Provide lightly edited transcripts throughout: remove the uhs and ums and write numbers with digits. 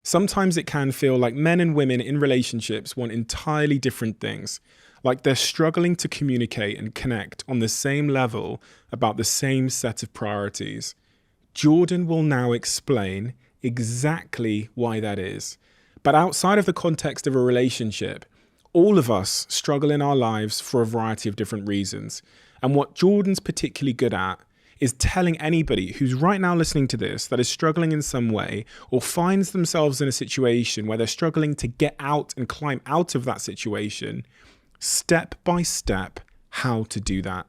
Sometimes it can feel like men and women in relationships want entirely different things, like they're struggling to communicate and connect on the same level about the same set of priorities. Jordan will now explain exactly why that is. But outside of the context of a relationship, all of us struggle in our lives for a variety of different reasons. And what Jordan's particularly good at is telling anybody who's right now listening to this that is struggling in some way or finds themselves in a situation where they're struggling to get out and climb out of that situation, step by step, how to do that,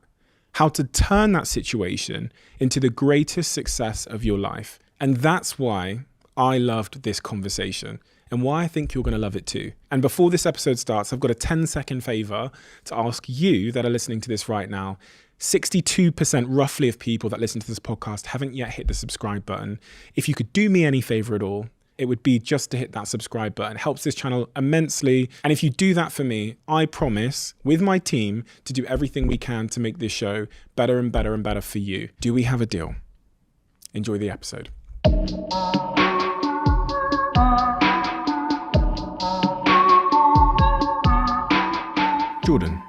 how to turn that situation into the greatest success of your life. And that's why I loved this conversation and why I think you're going to love it too. And before this episode starts, I've got a 10-second favor to ask you that are listening to this right now. 62% roughly of people that listen to this podcast haven't yet hit the subscribe button. If you could do me any favor at all, it would be just to hit that subscribe button. It helps this channel immensely. And if you do that for me, I promise with my team to do everything we can to make this show better and better and better for you. Do we have a deal? Enjoy the episode. Jordan,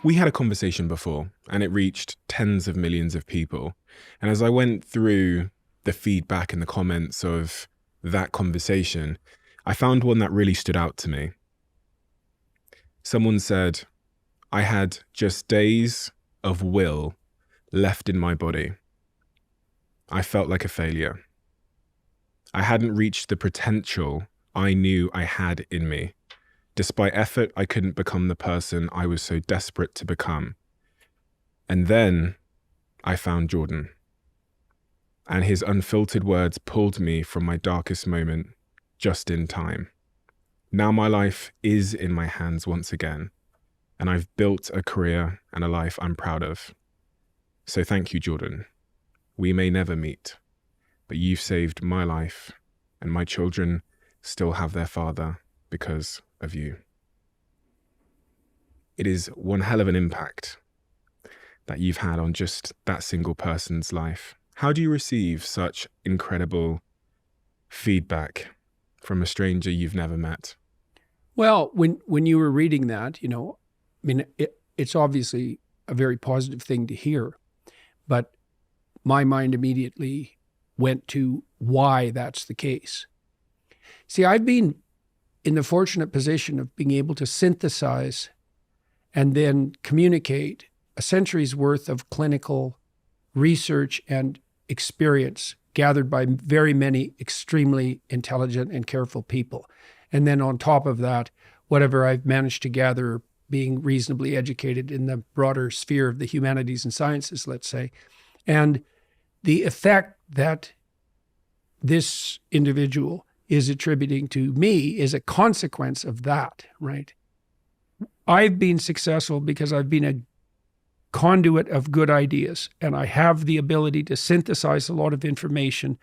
we had a conversation before and it reached tens of millions of people. And as I went through the feedback and the comments of that conversation, I found one that really stood out to me. Someone said, I had just days of will left in my body. I felt like a failure. I hadn't reached the potential I knew I had in me. Despite effort, I couldn't become the person I was so desperate to become. And then I found Jordan. And his unfiltered words pulled me from my darkest moment just in time. Now my life is in my hands once again, and I've built a career and a life I'm proud of. So thank you, Jordan. We may never meet, but you've saved my life, and my children still have their father because of you. It is one hell of an impact that you've had on just that single person's life. How do you receive such incredible feedback from a stranger you've never met? Well, when you were reading that, it's obviously a very positive thing to hear, but my mind immediately went to why that's the case. See, I've been in the fortunate position of being able to synthesize and then communicate a century's worth of clinical research and experience gathered by very many extremely intelligent and careful people. And then on top of that, whatever I've managed to gather being reasonably educated in the broader sphere of the humanities and sciences, let's say. And the effect that this individual is attributing to me is a consequence of that, right? I've been successful because I've been a conduit of good ideas, and I have the ability to synthesize a lot of information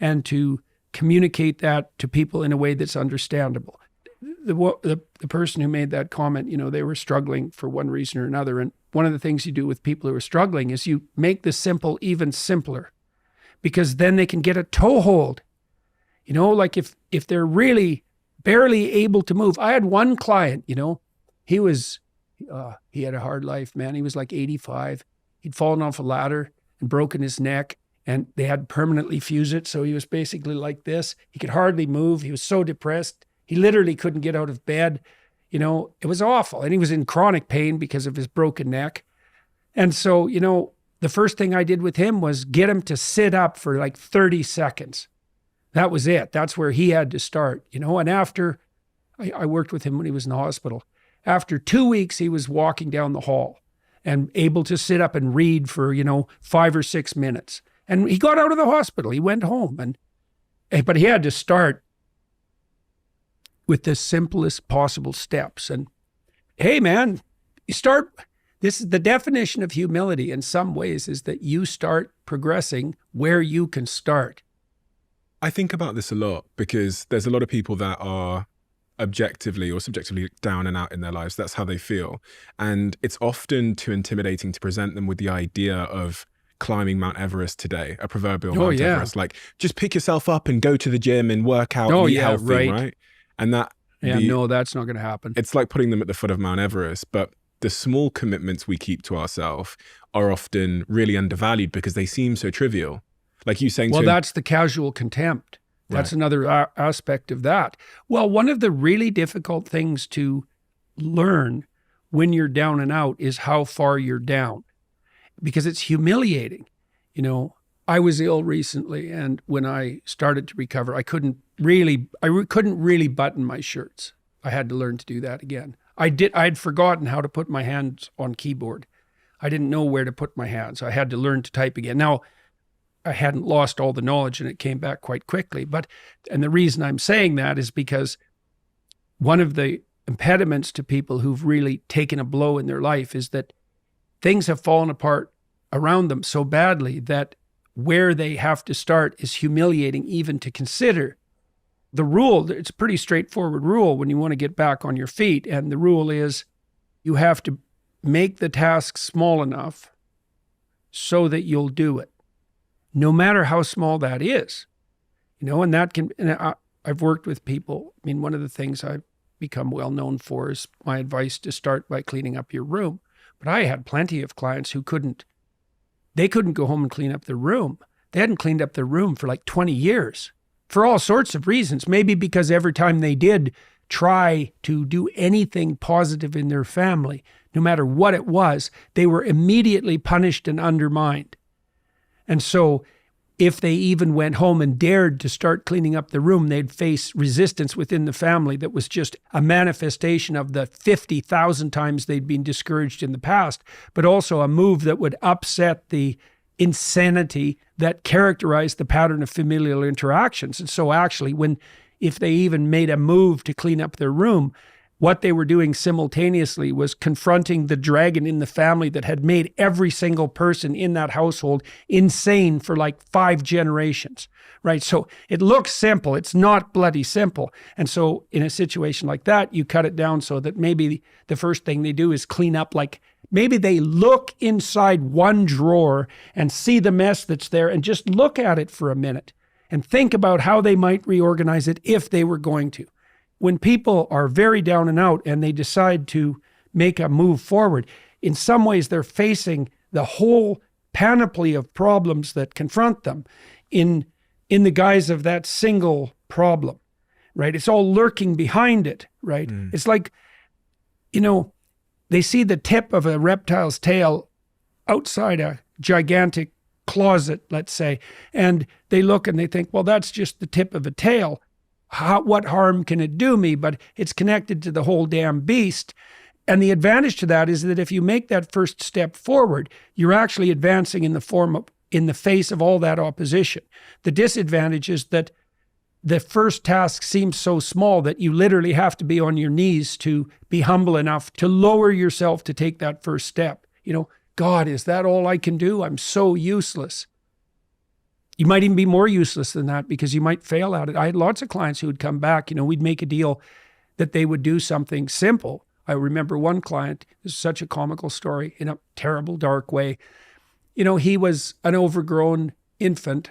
and to communicate that to people in a way that's understandable. The person who made that comment, they were struggling for one reason or another. And one of the things you do with people who are struggling is you make the simple even simpler, because then they can get a toehold. Like if they're really barely able to move. I had one client, he had a hard life, man. He was like 85. He'd fallen off a ladder and broken his neck, and they had permanently fused it. So he was basically like this. He could hardly move. He was so depressed. He literally couldn't get out of bed. It was awful. And he was in chronic pain because of his broken neck. And so, the first thing I did with him was get him to sit up for like 30 seconds. That was it. That's where he had to start, and after I worked with him when he was in the hospital. After 2 weeks, he was walking down the hall and able to sit up and read for, 5 or 6 minutes. And he got out of the hospital. He went home, but he had to start with the simplest possible steps. And hey, man, this is the definition of humility in some ways, is that you start progressing where you can start. I think about this a lot because there's a lot of people that are objectively or subjectively down and out in their lives. That's how they feel. And it's often too intimidating to present them with the idea of climbing Mount Everest today, a proverbial Oh, Mount yeah. Everest. Like, just pick yourself up and go to the gym and work out, Oh, and eat yeah, healthy, right. And that, Yeah, no, that's not going to happen. it's like putting them at the foot of Mount Everest. But the small commitments we keep to ourselves are often really undervalued because they seem so trivial. Like you saying, well, that's the casual contempt. That's Right. another aspect of that. Well, one of the really difficult things to learn when you're down and out is how far you're down, because it's humiliating. You know, I was ill recently, and when I started to recover, I couldn't really button my shirts. I had to learn to do that again. I'd forgotten how to put my hands on keyboard. I didn't know where to put my hands. I had to learn to type again. Now, I hadn't lost all the knowledge, and it came back quite quickly. And the reason I'm saying that is because one of the impediments to people who've really taken a blow in their life is that things have fallen apart around them so badly that where they have to start is humiliating even to consider. The rule, it's a pretty straightforward rule when you want to get back on your feet. And the rule is you have to make the task small enough so that you'll do it, no matter how small that is. You know, and that can, and I've worked with people. I mean, one of the things I've become well known for is my advice to start by cleaning up your room. But I had plenty of clients who couldn't go home and clean up their room. They hadn't cleaned up their room for like 20 years for all sorts of reasons. Maybe because every time they did try to do anything positive in their family, no matter what it was, they were immediately punished and undermined. And so if they even went home and dared to start cleaning up the room, they'd face resistance within the family that was just a manifestation of the 50,000 times they'd been discouraged in the past, but also a move that would upset the insanity that characterized the pattern of familial interactions. And so actually, if they even made a move to clean up their room, what they were doing simultaneously was confronting the dragon in the family that had made every single person in that household insane for like 5 generations, right? So it looks simple. It's not bloody simple. And so in a situation like that, you cut it down so that maybe the first thing they do is clean up, like maybe they look inside one drawer and see the mess that's there and just look at it for a minute and think about how they might reorganize it if they were going to. When people are very down and out and they decide to make a move forward, in some ways they're facing the whole panoply of problems that confront them in the guise of that single problem, right? It's all lurking behind it, right? It's like, you know, they see the tip of a reptile's tail outside a gigantic closet, let's say, and they look and they think, well, that's just the tip of a tail. What harm can it do me? But it's connected to the whole damn beast. And the advantage to that is that if you make that first step forward, you're actually advancing in the face of all that opposition. The disadvantage is that the first task seems so small that you literally have to be on your knees to be humble enough to lower yourself to take that first step. You know, God, is that all I can do? I'm so useless. You might even be more useless than that because you might fail at it. I had lots of clients who would come back, you know, we'd make a deal that they would do something simple. I remember one client, this is such a comical story in a terrible, dark way. You know, he was an overgrown infant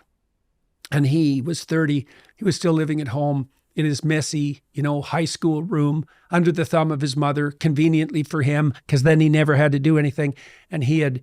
and he was 30. He was still living at home in his messy, you know, high school room under the thumb of his mother, conveniently for him, because then he never had to do anything. And he had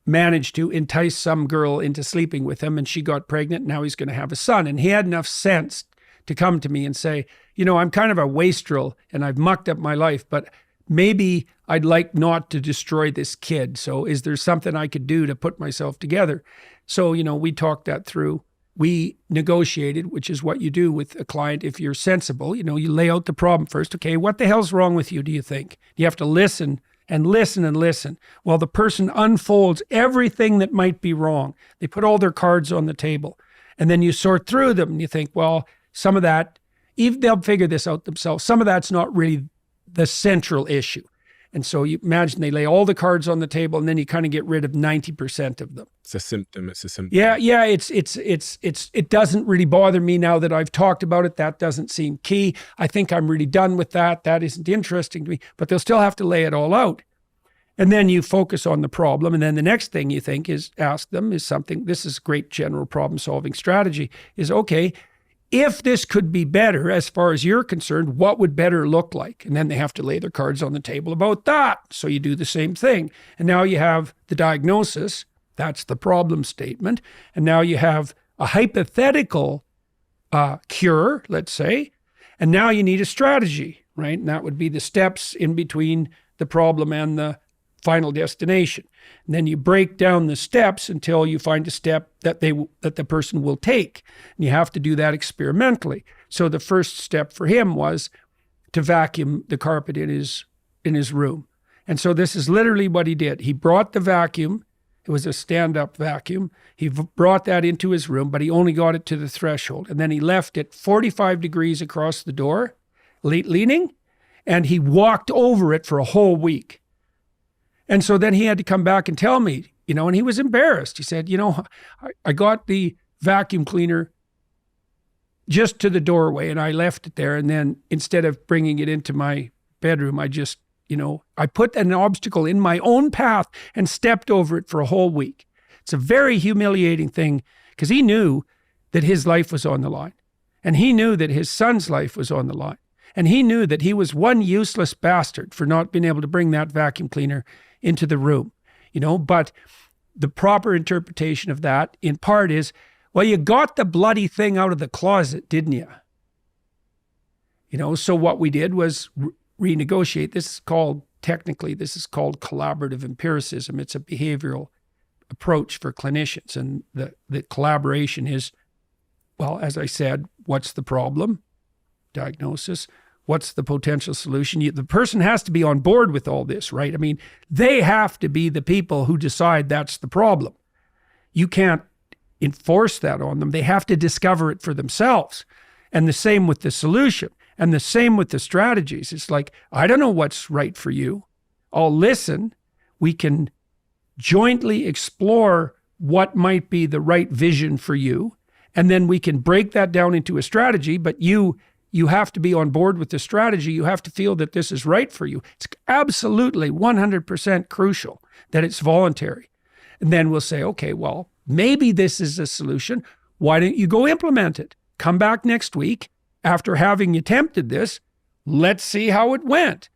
managed to entice some girl into sleeping with him, and she got pregnant. Now he's going to have a son. And he had enough sense to come to me and say, you know, I'm kind of a wastrel and I've mucked up my life, but maybe I'd like not to destroy this kid. So is there something I could do to put myself together? So, you know, we talked that through. We negotiated, which is what you do with a client if you're sensible. You know, you lay out the problem first. Okay, what the hell's wrong with you, do you think? You have to listen and listen and listen while the person unfolds everything that might be wrong. They put all their cards on the table. And then you sort through them and you think, well, some of that, even they'll figure this out themselves. Some of that's not really the central issue. And so you imagine they lay all the cards on the table and then you kind of get rid of 90% of them. It's a symptom. Yeah. It doesn't really bother me now that I've talked about it. That doesn't seem key. I think I'm really done with that. That isn't interesting to me, but they'll still have to lay it all out. And then you focus on the problem. And then the next thing you think is ask them is something, this is great general problem solving strategy, is okay, if this could be better as far as you're concerned, what would better look like? And then they have to lay their cards on the table about that. So you do the same thing. And now you have the diagnosis. That's the problem statement. And now you have a hypothetical cure, let's say. And now you need a strategy, right? And that would be the steps in between the problem and the final destination. And then you break down the steps until you find a step that the person will take. And you have to do that experimentally. So the first step for him was to vacuum the carpet in his room. And so this is literally what he did. He brought the vacuum. It was a stand-up vacuum. He brought that into his room, but he only got it to the threshold. And then he left it 45 degrees across the door, leaning, and he walked over it for a whole week. And so then he had to come back and tell me, and he was embarrassed. He said, I got the vacuum cleaner just to the doorway and I left it there. And then instead of bringing it into my bedroom, I just, I put an obstacle in my own path and stepped over it for a whole week. It's a very humiliating thing because he knew that his life was on the line. And he knew that his son's life was on the line. And he knew that he was one useless bastard for not being able to bring that vacuum cleaner into the room, but the proper interpretation of that in part is, well, you got the bloody thing out of the closet, didn't you? So what we did was renegotiate. This is called collaborative empiricism. It's a behavioral approach for clinicians. And the collaboration is, well, as I said, what's the problem? Diagnosis. What's the potential solution? The person has to be on board with all this, right? I mean, they have to be the people who decide that's the problem. You can't enforce that on them. They have to discover it for themselves. And the same with the solution. And the same with the strategies. It's like, I don't know what's right for you. I'll listen. We can jointly explore what might be the right vision for you. And then we can break that down into a strategy, but you have to be on board with the strategy. You have to feel that this is right for you. It's absolutely 100% crucial that it's voluntary. And then we'll say, okay, well, maybe this is a solution. Why don't you go implement it? Come back next week after having attempted this. Let's see how it went.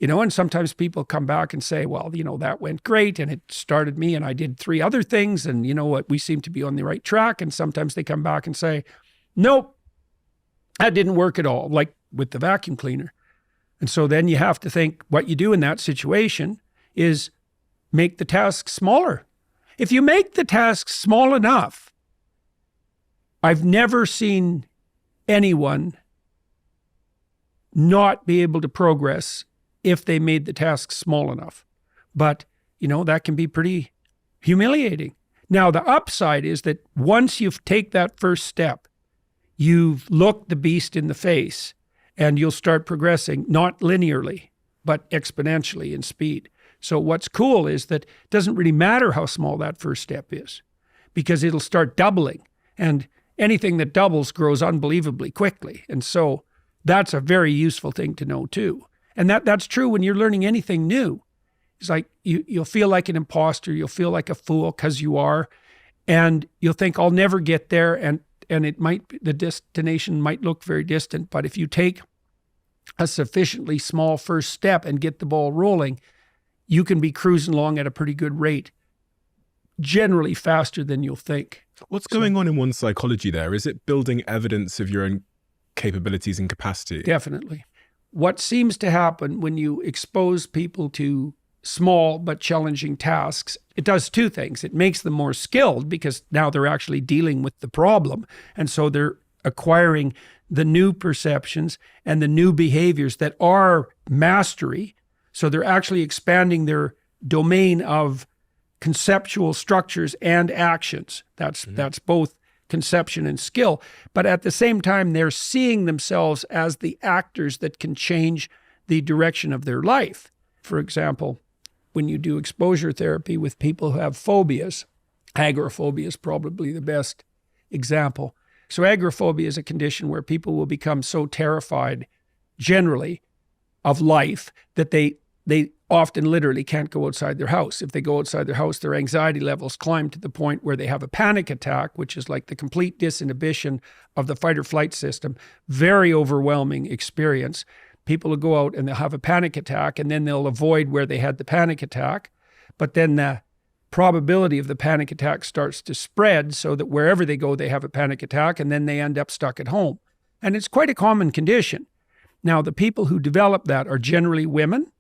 And sometimes people come back and say, well, that went great and it started me and I did 3 other things and you know what, we seem to be on the right track. And sometimes they come back and say, nope, that didn't work at all, like with the vacuum cleaner. And so then you have to think what you do in that situation is make the task smaller. If you make the task small enough, I've never seen anyone not be able to progress if they made the task small enough. But, that can be pretty humiliating. Now, the upside is that once you take that first step, you've looked the beast in the face and you'll start progressing, not linearly, but exponentially in speed. So what's cool is that it doesn't really matter how small that first step is because it'll start doubling. And anything that doubles grows unbelievably quickly. And so that's a very useful thing to know too. And that's true when you're learning anything new. It's like you'll feel like an imposter. You'll feel like a fool because you are. And you'll think, I'll never get there. And the destination might look very distant, but if you take a sufficiently small first step and get the ball rolling, you can be cruising along at a pretty good rate, generally faster than you'll think. What's going on in one's psychology there? Is it building evidence of your own capabilities and capacity? Definitely. What seems to happen when you expose people to small but challenging tasks, it does 2 things. It makes them more skilled because now they're actually dealing with the problem. And so they're acquiring the new perceptions and the new behaviors that are mastery. So they're actually expanding their domain of conceptual structures and actions. That's both conception and skill. But at the same time, they're seeing themselves as the actors that can change the direction of their life. For example, when you do exposure therapy with people who have phobias, agoraphobia is probably the best example. So agoraphobia is a condition where people will become so terrified generally of life that they often literally can't go outside their house. If they go outside their house, their anxiety levels climb to the point where they have a panic attack, which is like the complete disinhibition of the fight or flight system. Very overwhelming experience. People will go out and they'll have a panic attack, and then they'll avoid where they had the panic attack. But then the probability of the panic attack starts to spread so that wherever they go, they have a panic attack, and then they end up stuck at home. And it's quite a common condition. Now, the people who develop that are generally women,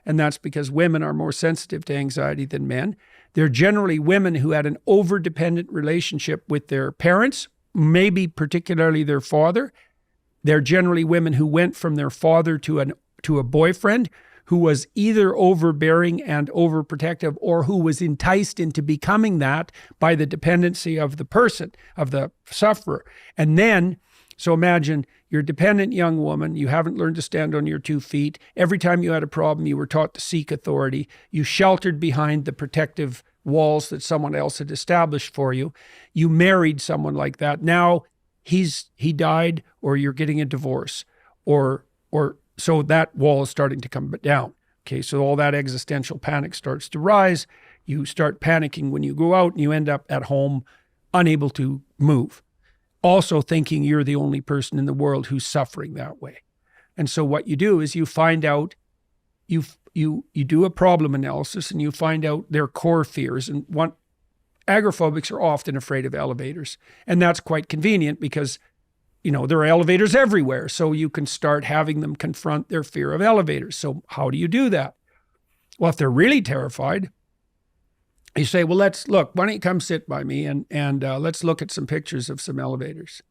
and that's because women are more sensitive to anxiety than men. They're generally women who had an over-dependent relationship with their parents, maybe particularly their father. They're generally women who went from their father to a boyfriend who was either overbearing and overprotective, or who was enticed into becoming that by the dependency of the person, of the sufferer. And then, so imagine you're a dependent young woman, you haven't learned to stand on your 2 feet. Every time you had a problem, you were taught to seek authority. You sheltered behind the protective walls that someone else had established for you. You married someone like that. Now he died, or you're getting a divorce, or so that wall is starting to come down. Okay, so all that existential panic starts to rise. You start panicking when you go out, and you end up at home unable to move. Also thinking you're the only person in the world who's suffering that way. And so what you do is you find out, you do a problem analysis, and you find out their core fears. And agoraphobics are often afraid of elevators. And that's quite convenient because, there are elevators everywhere. So you can start having them confront their fear of elevators. So how do you do that? Well, if they're really terrified, you say, well, let's look, why don't you come sit by me and let's look at some pictures of some elevators.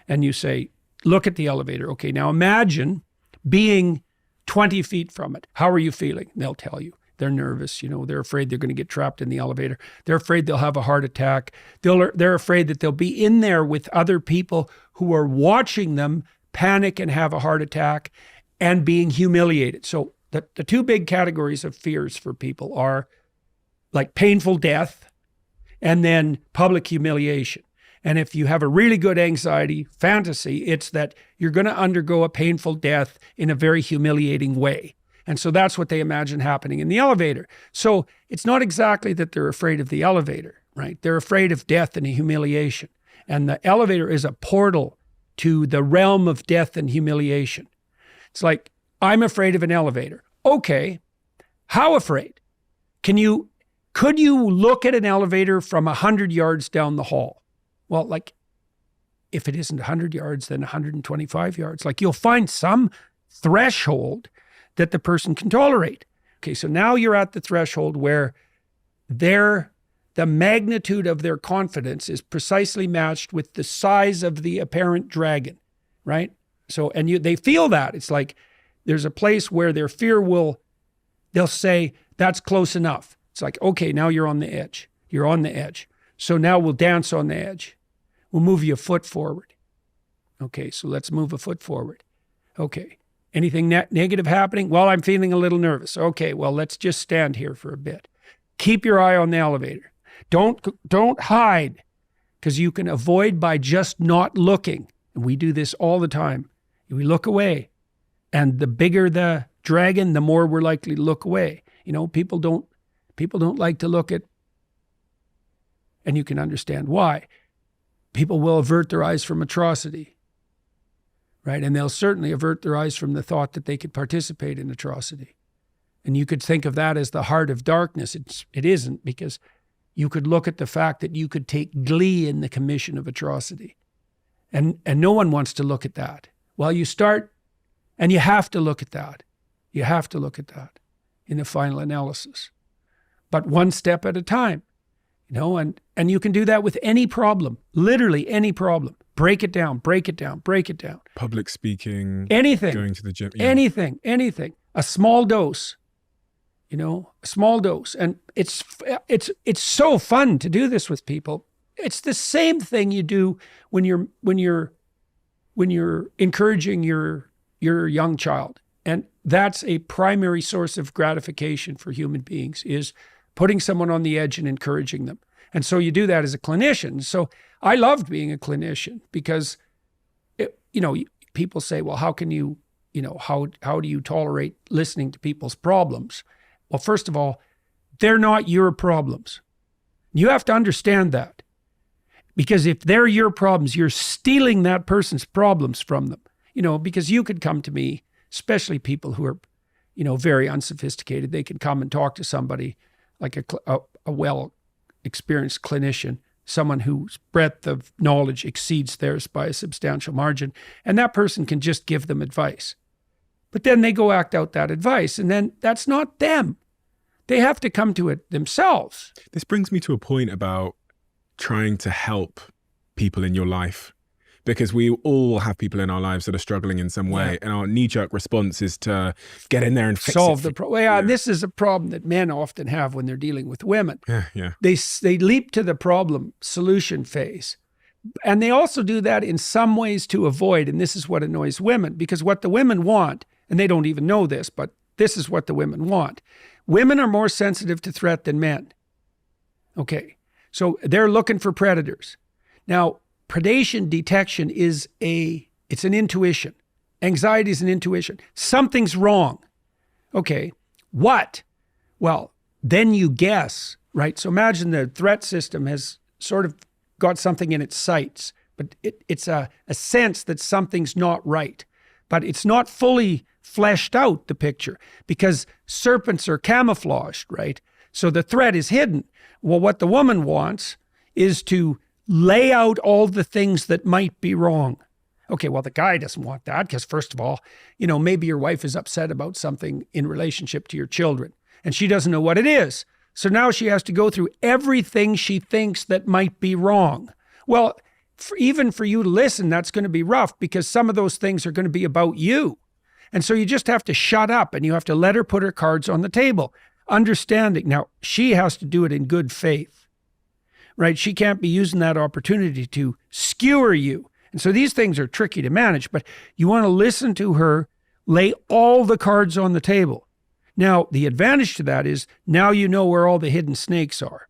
And you say, look at the elevator. Okay, now imagine being 20 feet from it. How are you feeling? And they'll tell you. They're nervous. They're afraid they're going to get trapped in the elevator. They're afraid they'll have a heart attack. They're afraid that they'll be in there with other people who are watching them panic and have a heart attack and being humiliated. So the 2 big categories of fears for people are like painful death and then public humiliation. And if you have a really good anxiety fantasy, it's that you're going to undergo a painful death in a very humiliating way. And so that's what they imagine happening in the elevator. So it's not exactly that they're afraid of the elevator, right? They're afraid of death and humiliation. And the elevator is a portal to the realm of death and humiliation. It's like, I'm afraid of an elevator. Okay, how afraid? Could you look at an elevator from 100 yards down the hall? Well, like, if it isn't 100 yards, then 125 yards. Like, you'll find some threshold that the person can tolerate. Okay, so now you're at the threshold where the magnitude of their confidence is precisely matched with the size of the apparent dragon, right? So, and they feel that. It's like there's a place where their fear they'll say, that's close enough. It's like, okay, now you're on the edge. You're on the edge. So now we'll dance on the edge. We'll move you a foot forward. Okay, so let's move a foot forward. Okay. Anything negative happening? Well, I'm feeling a little nervous. Okay, well, let's just stand here for a bit. Keep your eye on the elevator. Don't hide, because you can avoid by just not looking. And we do this all the time. We look away. And the bigger the dragon, the more we're likely to look away. People don't like to look at, and you can understand why. People will avert their eyes from atrocity. Right? And they'll certainly avert their eyes from the thought that they could participate in atrocity. And you could think of that as the heart of darkness. It isn't, because you could look at the fact that you could take glee in the commission of atrocity. And no one wants to look at that. Well, you start, and you have to look at that. You have to look at that in the final analysis. But one step at a time, and you can do that with any problem, literally any problem. Break it down, break it down, break it down. Public speaking, anything, going to the gym. Yeah. Anything. A small dose, a small dose. And it's so fun to do this with people. It's the same thing you do when you're encouraging your young child. And that's a primary source of gratification for human beings, is putting someone on the edge and encouraging them. And so you do that as a clinician. So I loved being a clinician because, people say, well, how can you, how do you tolerate listening to people's problems? Well, first of all, they're not your problems. You have to understand that. Because if they're your problems, you're stealing that person's problems from them. Because you could come to me, especially people who are, very unsophisticated. They can come and talk to somebody like a well-experienced clinician, someone whose breadth of knowledge exceeds theirs by a substantial margin. And that person can just give them advice. But then they go act out that advice, and then that's not them. They have to come to it themselves. This brings me to a point about trying to help people in your life, because we all have people in our lives that are struggling in some way, and our knee-jerk response is to get in there and solve the problem. Yeah, this is a problem that men often have when they're dealing with women. Yeah. They leap to the problem solution phase. And they also do that in some ways to avoid, and this is what annoys women, because what the women want, and they don't even know this, but this is what the women want. Women are more sensitive to threat than men. Okay, so they're looking for predators. Now, predation detection it's an intuition. Anxiety is an intuition. Something's wrong. Okay, what? Well, then you guess, right? So imagine the threat system has sort of got something in its sights, but it's a sense that something's not right. But it's not fully fleshed out, the picture, because serpents are camouflaged, right? So the threat is hidden. Well, what the woman wants is to lay out all the things that might be wrong. Okay, well, the guy doesn't want that because, first of all, maybe your wife is upset about something in relationship to your children, and she doesn't know what it is. So now she has to go through everything she thinks that might be wrong. Well, even for you to listen, that's going to be rough because some of those things are going to be about you. And so you just have to shut up and you have to let her put her cards on the table. Understanding. Now, she has to do it in good faith, right? She can't be using that opportunity to skewer you. And so these things are tricky to manage, but you want to listen to her, lay all the cards on the table. Now, the advantage to that is now you know where all the hidden snakes are.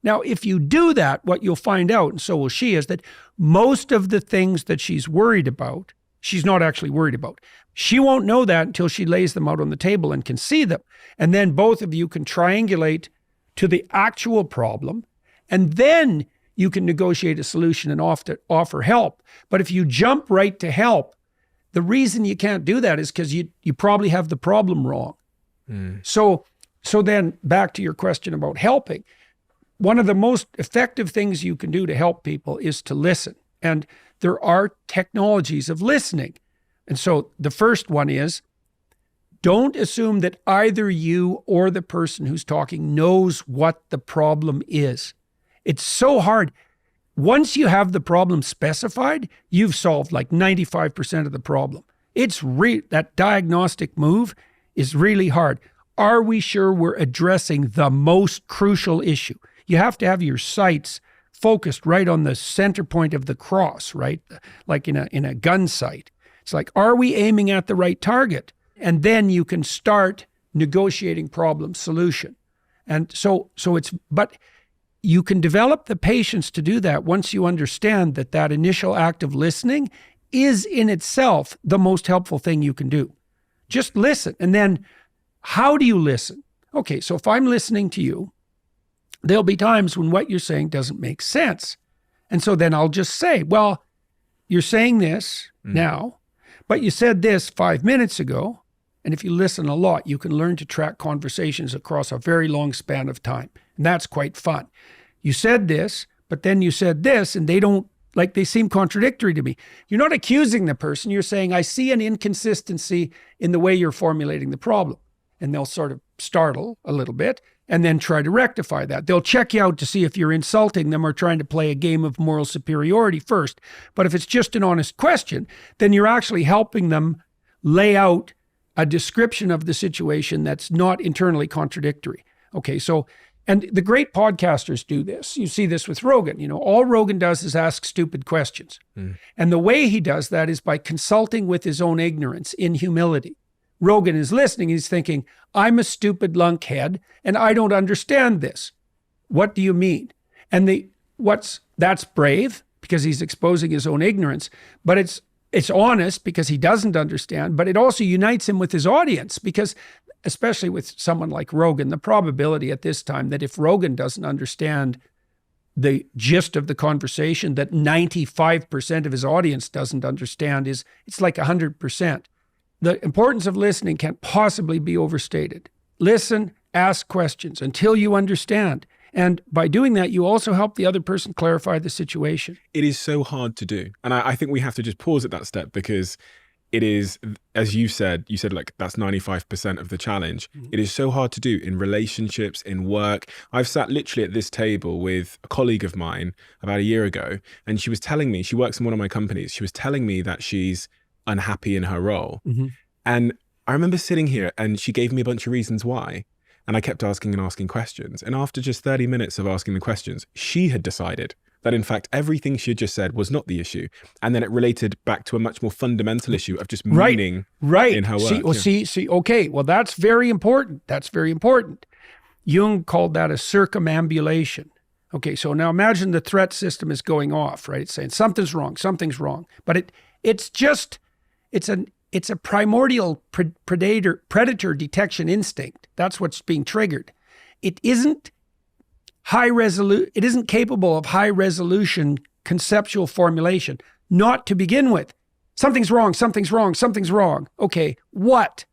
Now, if you do that, what you'll find out, and so will she, is that most of the things that she's worried about, she's not actually worried about. She won't know that until she lays them out on the table and can see them. And then both of you can triangulate to the actual problem, and then you can negotiate a solution and offer help. But if you jump right to help, the reason you can't do that is because you probably have the problem wrong. So then back to your question about helping. One of the most effective things you can do to help people is to listen. And there are technologies of listening. And so the first one is, don't assume that either you or the person who's talking knows what the problem is. It's so hard. Once you have the problem specified, you've solved like 95% of the problem. That diagnostic move is really hard. Are we sure we're addressing the most crucial issue? You have to have your sights focused right on the center point of the cross, right? Like in a gun sight. It's like, are we aiming at the right target? And then you can start negotiating problem solution. And but you can develop the patience to do that once you understand that initial act of listening is in itself the most helpful thing you can do. Just listen. And then how do you listen? Okay, so if I'm listening to you, there'll be times when what you're saying doesn't make sense. And so then I'll just say, well, you're saying this now, but you said this 5 minutes ago. And if you listen a lot, you can learn to track conversations across a very long span of time. And that's quite fun. You said this, but then you said this, and they seem contradictory to me. You're not accusing the person. You're saying, I see an inconsistency in the way you're formulating the problem. And they'll sort of startle a little bit and then try to rectify that. They'll check you out to see if you're insulting them or trying to play a game of moral superiority first. But if it's just an honest question, then you're actually helping them lay out a description of the situation that's not internally contradictory. Okay, so, and the great podcasters do this. You see this with Rogan. All Rogan does is ask stupid questions. And the way he does that is by consulting with his own ignorance in humility. Rogan is listening. He's thinking, I'm a stupid lunkhead and I don't understand this. What do you mean? And that's brave because he's exposing his own ignorance, but it's it's honest because he doesn't understand, but it also unites him with his audience because, especially with someone like Rogan, the probability at this time that if Rogan doesn't understand the gist of the conversation, that 95% of his audience doesn't understand it's like 100%. The importance of listening can't possibly be overstated. Listen, ask questions until you understand. And by doing that, you also help the other person clarify the situation. It is so hard to do. And I think we have to just pause at that step because it is, as you said like that's 95% of the challenge. It is so hard to do in relationships, in work. I've sat literally at this table with a colleague of mine about a year ago, and she was telling me, she works in one of my companies. She was telling me that she's unhappy in her role. And I remember sitting here and she gave me a bunch of reasons why. And I kept asking and asking questions. And after just 30 minutes of asking the questions, she had decided that in fact, everything she had just said was not the issue. And then it related back to a much more fundamental issue of just meaning in her work. See, okay, well, that's very important. That's very important. Jung called that a circumambulation. Okay, so now imagine the threat system is going off, right? It's saying something's wrong. But it's a primordial predator detection instinct. That's what's being triggered. It isn't capable of high resolution conceptual formulation, not to begin with. Something's wrong. Okay, what?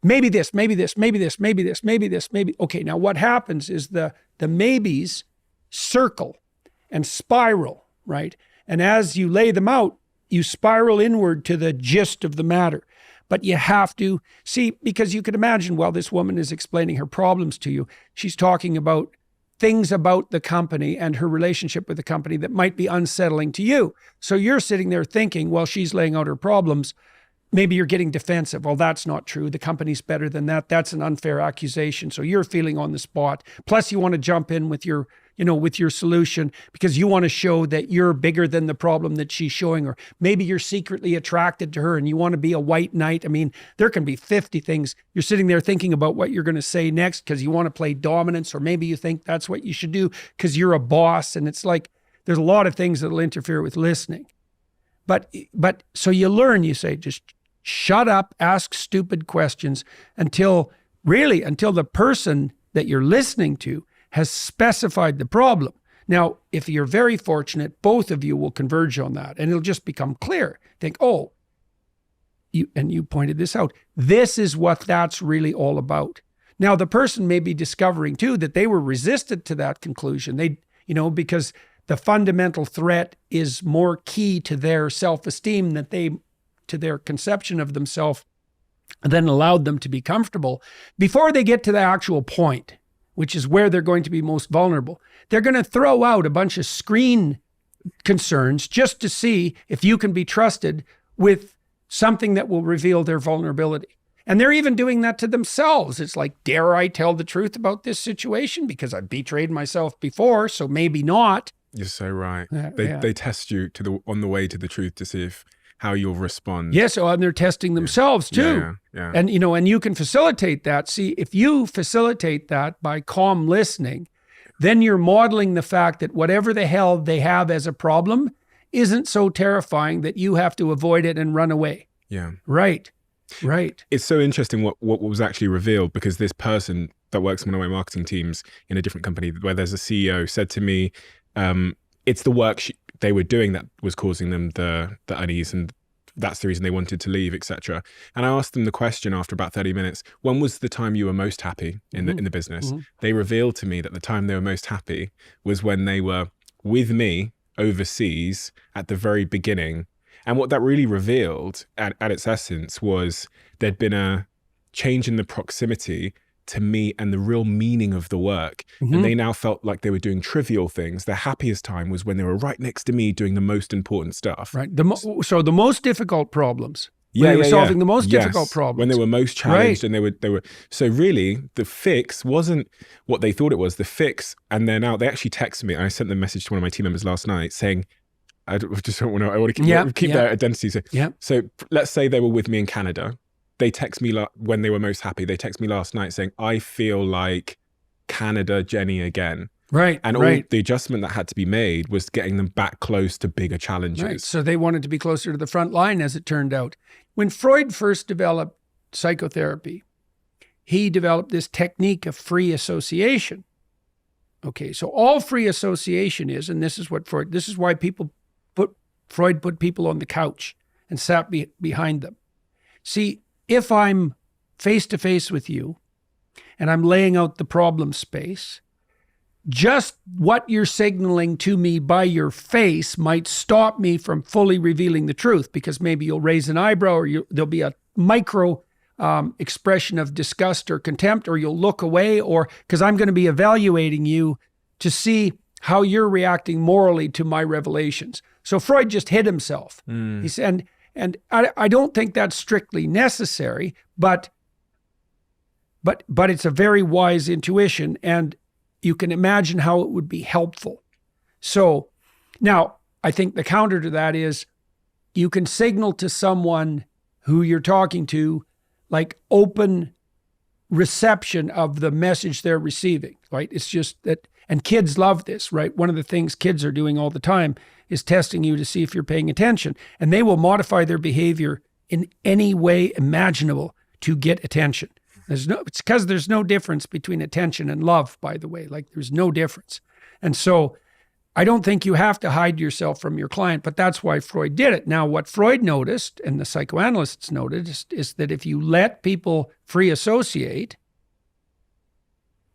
Maybe this. Okay, now what happens is the maybes circle and spiral, right? And as you lay them out, you spiral inward to the gist of the matter. But you have to see, because you could imagine while this woman is explaining her problems to you, she's talking about things about the company and her relationship with the company that might be unsettling to you. So you're sitting there thinking, while she's laying out her problems, maybe you're getting defensive. Well, that's not true. The company's better than that. That's an unfair accusation. So you're feeling on the spot. Plus you want to jump in with your solution because you want to show that you're bigger than the problem that she's showing, or maybe you're secretly attracted to her and you want to be a white knight. I mean, there can be 50 things. You're sitting there thinking about what you're going to say next because you want to play dominance, or maybe you think that's what you should do because you're a boss. And it's like, there's a lot of things that'll interfere with listening. But so you learn, you say, just shut up, ask stupid questions until the person that you're listening to has specified the problem. Now, if you're very fortunate, both of you will converge on that and it'll just become clear. Think, you pointed this out. This is what that's really all about. Now, the person may be discovering too that they were resistant to that conclusion. Because the fundamental threat is more key to their self-esteem to their conception of themselves than allowed them to be comfortable before they get to the actual point, which is where they're going to be most vulnerable. They're going to throw out a bunch of screen concerns just to see if you can be trusted with something that will reveal their vulnerability. And they're even doing that to themselves. It's like, dare I tell the truth about this situation? Because I've betrayed myself before, so maybe not. You're so right. They test you on the way to the truth to see how you'll respond. Yes, and they're testing themselves too. Yeah. And you can facilitate that. See, if you facilitate that by calm listening, then you're modeling the fact that whatever the hell they have as a problem isn't so terrifying that you have to avoid it and run away. Yeah. Right. It's so interesting what was actually revealed, because this person that works in one of my marketing teams in a different company where there's a CEO said to me, it's the work they were doing that was causing them the unease, and that's the reason they wanted to leave, etc. And I asked them the question after about 30 minutes, when was the time you were most happy in the business? They revealed to me that the time they were most happy was when they were with me overseas at the very beginning. And what that really revealed at its essence was there'd been a change in the proximity to me and the real meaning of the work. And they now felt like they were doing trivial things. Their happiest time was when they were right next to me doing the most important stuff. Right. So the most difficult problems. They were solving the most difficult problems. When they were most challenged, and they were. So really, the fix wasn't what they thought it was. The fix, and they're now, they actually texted me. And I sent them a message to one of my team members last night saying, I just don't want to, I want to keep their identity. So let's say they were with me in Canada. They text me when they were most happy. They text me last night saying, I feel like Canada Jenny again. Right. And all the adjustment that had to be made was getting them back close to bigger challenges. Right. So they wanted to be closer to the front line, as it turned out. When Freud first developed psychotherapy, he developed this technique of free association. Okay, so all free association is, and this is why Freud put people on the couch and sat behind them. See, if I'm face to face with you and I'm laying out the problem space, just what you're signaling to me by your face might stop me from fully revealing the truth, because maybe you'll raise an eyebrow, or there'll be a micro expression of disgust or contempt, or you'll look away, or because I'm going to be evaluating you to see how you're reacting morally to my revelations. So Freud just hid himself. He said, and I don't think that's strictly necessary, but it's a very wise intuition, and you can imagine how it would be helpful. So now I think the counter to that is you can signal to someone who you're talking to, like, open reception of the message they're receiving, right? It's just that, and kids love this, right? One of the things kids are doing all the time is testing you to see if you're paying attention, and they will modify their behavior in any way imaginable to get attention. It's because there's no difference between attention and love, by the way. Like, there's no difference. And so I don't think you have to hide yourself from your client, but that's why Freud did it. Now, what Freud noticed, and the psychoanalysts noticed, is that if you let people free associate,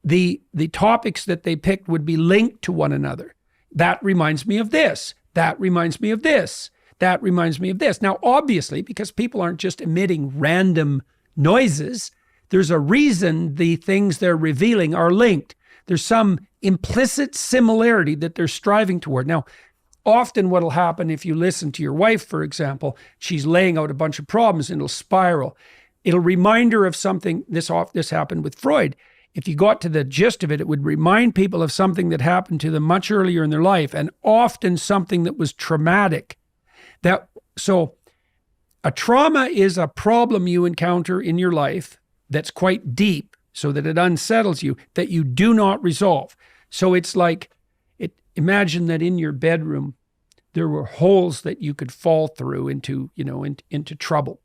the topics that they picked would be linked to one another. That reminds me of this. That reminds me of this. That reminds me of this. Now, obviously, because people aren't just emitting random noises, there's a reason the things they're revealing are linked. There's some implicit similarity that they're striving toward. Now, often what will happen if you listen to your wife, for example, she's laying out a bunch of problems and it'll spiral. It'll remind her of something. This happened with Freud. If you got to the gist of it, it would remind people of something that happened to them much earlier in their life, and often something that was traumatic. So a trauma is a problem you encounter in your life that's quite deep, so that it unsettles you, that you do not resolve. So it's like, imagine that in your bedroom, there were holes that you could fall through into trouble.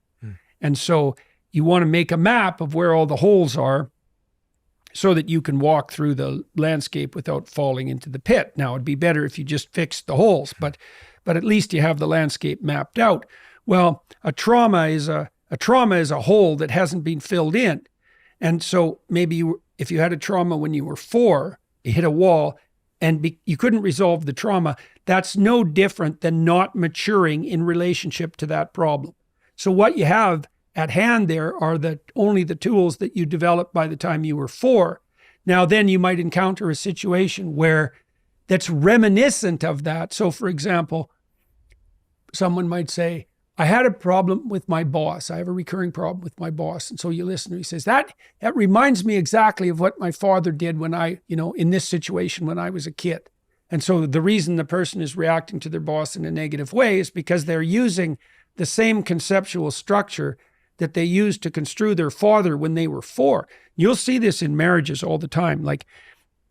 And so you want to make a map of where all the holes are so that you can walk through the landscape without falling into the pit. Now, it'd be better if you just fixed the holes, but at least you have the landscape mapped out. Well, a trauma is a hole that hasn't been filled in. And so maybe if you had a trauma when you were 4, you hit a wall and you couldn't resolve the trauma, that's no different than not maturing in relationship to that problem. So what you have at hand there are only the tools that you developed by the time you were 4. Now, then you might encounter a situation where that's reminiscent of that. So, for example, someone might say, I had a problem with my boss. I have a recurring problem with my boss. And so you listen to him, he says, that reminds me exactly of what my father did when in this situation when I was a kid. And so the reason the person is reacting to their boss in a negative way is because they're using the same conceptual structure that they used to construe their father when they were 4. You'll see this in marriages all the time. Like,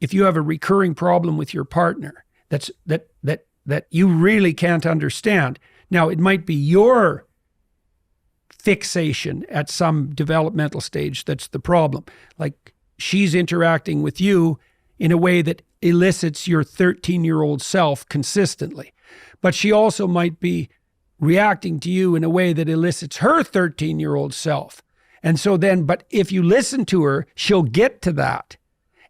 if you have a recurring problem with your partner that you really can't understand. Now, it might be your fixation at some developmental stage that's the problem. Like, she's interacting with you in a way that elicits your 13-year-old self consistently. But she also might be reacting to you in a way that elicits her 13-year-old self. And so then, but if you listen to her, she'll get to that.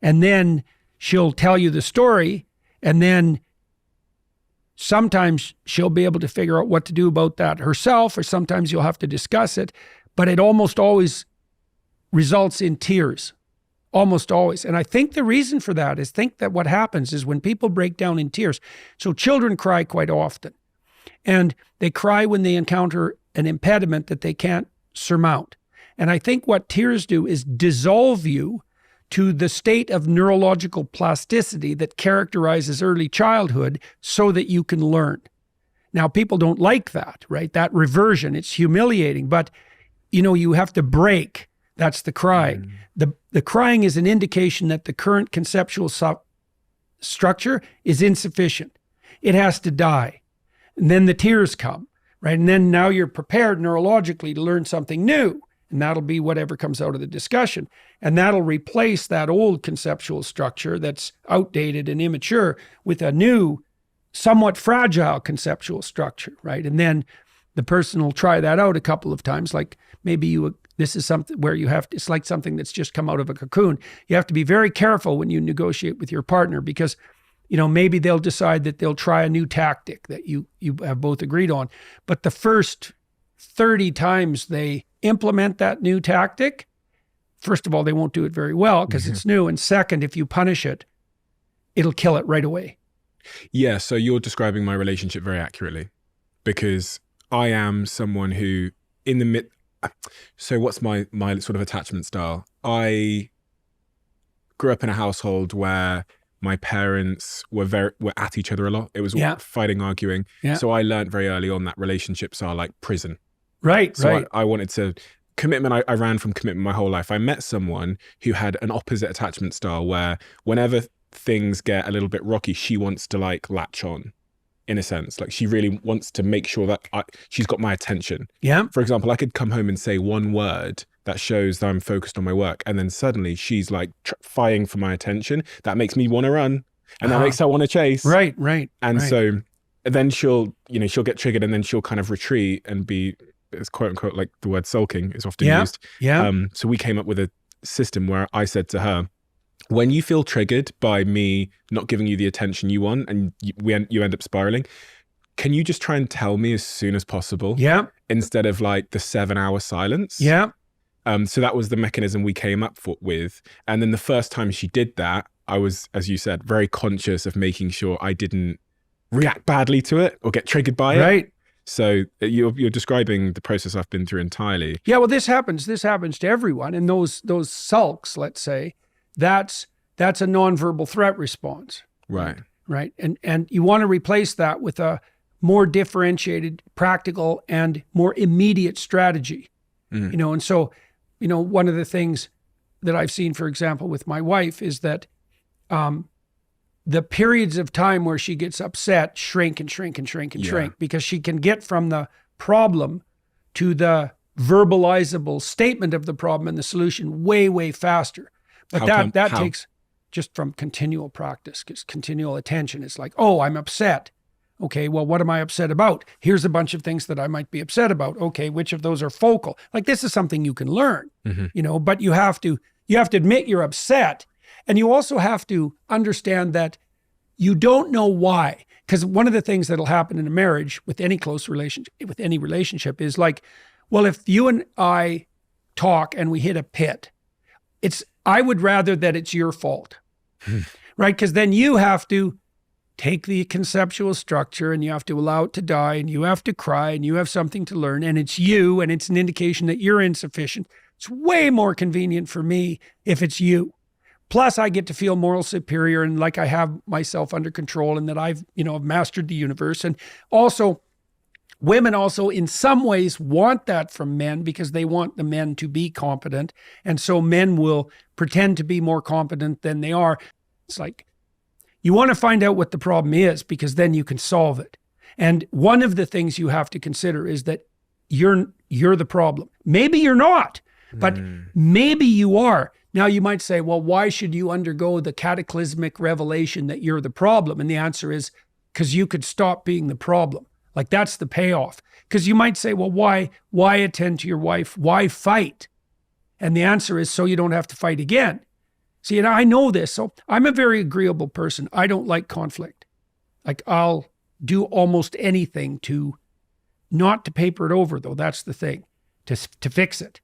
And then she'll tell you the story, and then sometimes she'll be able to figure out what to do about that herself, or sometimes you'll have to discuss it, but it almost always results in tears, almost always. And I think the reason for that is that what happens is when people break down in tears, so children cry quite often, and they cry when they encounter an impediment that they can't surmount. And I think what tears do is dissolve you to the state of neurological plasticity that characterizes early childhood so that you can learn. Now, people don't like that, right? That reversion, it's humiliating, but you have to break. That's the crying. The crying is an indication that the current conceptual structure is insufficient. It has to die. And then the tears come, right? And then now you're prepared neurologically to learn something new. And that'll be whatever comes out of the discussion. And that'll replace that old conceptual structure that's outdated and immature with a new, somewhat fragile conceptual structure, right? And then the person will try that out a couple of times. Like maybe this is something where it's like something that's just come out of a cocoon. You have to be very careful when you negotiate with your partner because, maybe they'll decide that they'll try a new tactic that you have both agreed on. But the first 30 times they implement that new tactic, first of all, they won't do it very well because it's new. And second, if you punish it, it'll kill it right away. Yeah, so you're describing my relationship very accurately because I am someone who so what's my sort of attachment style? I grew up in a household where my parents were at each other a lot. It was fighting, arguing. Yeah. So I learned very early on that relationships are like prison. Right, so right. I wanted to commitment. I ran from commitment my whole life. I met someone who had an opposite attachment style where whenever things get a little bit rocky, she wants to like latch on in a sense. Like she really wants to make sure that she's got my attention. Yeah. For example, I could come home and say one word that shows that I'm focused on my work. And then suddenly she's like fighting for my attention. That makes me want to run and that makes her want to chase. Right, right. And so then she'll get triggered and then she'll kind of retreat and be, it's quote unquote, like the word sulking is often used. Yeah. So we came up with a system where I said to her, when you feel triggered by me not giving you the attention you want and you end up spiraling, can you just try and tell me as soon as possible? Yeah. Instead of like the 7-hour silence. Yeah. So that was the mechanism we came up with. And then the first time she did that, I was, as you said, very conscious of making sure I didn't react badly to it or get triggered by it. Right. So you're describing the process I've been through entirely. Yeah, well, this happens to everyone. And those sulks, let's say, that's a nonverbal threat response. Right. Right. And you want to replace that with a more differentiated, practical, and more immediate strategy. And so, one of the things that I've seen, for example, with my wife is that the periods of time where she gets upset shrink and shrink and shrink and shrink because she can get from the problem to the verbalizable statement of the problem and the solution way, way faster. But that takes just from continual practice, because continual attention is like, oh, I'm upset. Okay, well, what am I upset about? Here's a bunch of things that I might be upset about. Okay, which of those are focal? Like this is something you can learn, but you have to admit you're upset. And you also have to understand that you don't know why. Because one of the things that'll happen in a marriage with any close relationship, with any relationship is like, well, if you and I talk and we hit a pit, I would rather that it's your fault, right? Because then you have to take the conceptual structure and you have to allow it to die and you have to cry and you have something to learn and it's you and it's an indication that you're insufficient. It's way more convenient for me if it's you. Plus I get to feel moral superior and like I have myself under control and that I've mastered the universe. And also women also in some ways want that from men because they want the men to be competent. And so men will pretend to be more competent than they are. It's like, you want to find out what the problem is because then you can solve it. And one of the things you have to consider is that you're the problem. Maybe you're not, but maybe you are. Now you might say, well, why should you undergo the cataclysmic revelation that you're the problem? And the answer is because you could stop being the problem. Like that's the payoff. Because you might say, well, why attend to your wife? Why fight? And the answer is so you don't have to fight again. See, and I know this. So I'm a very agreeable person. I don't like conflict. Like I'll do almost anything not to paper it over though. That's the thing, to fix it.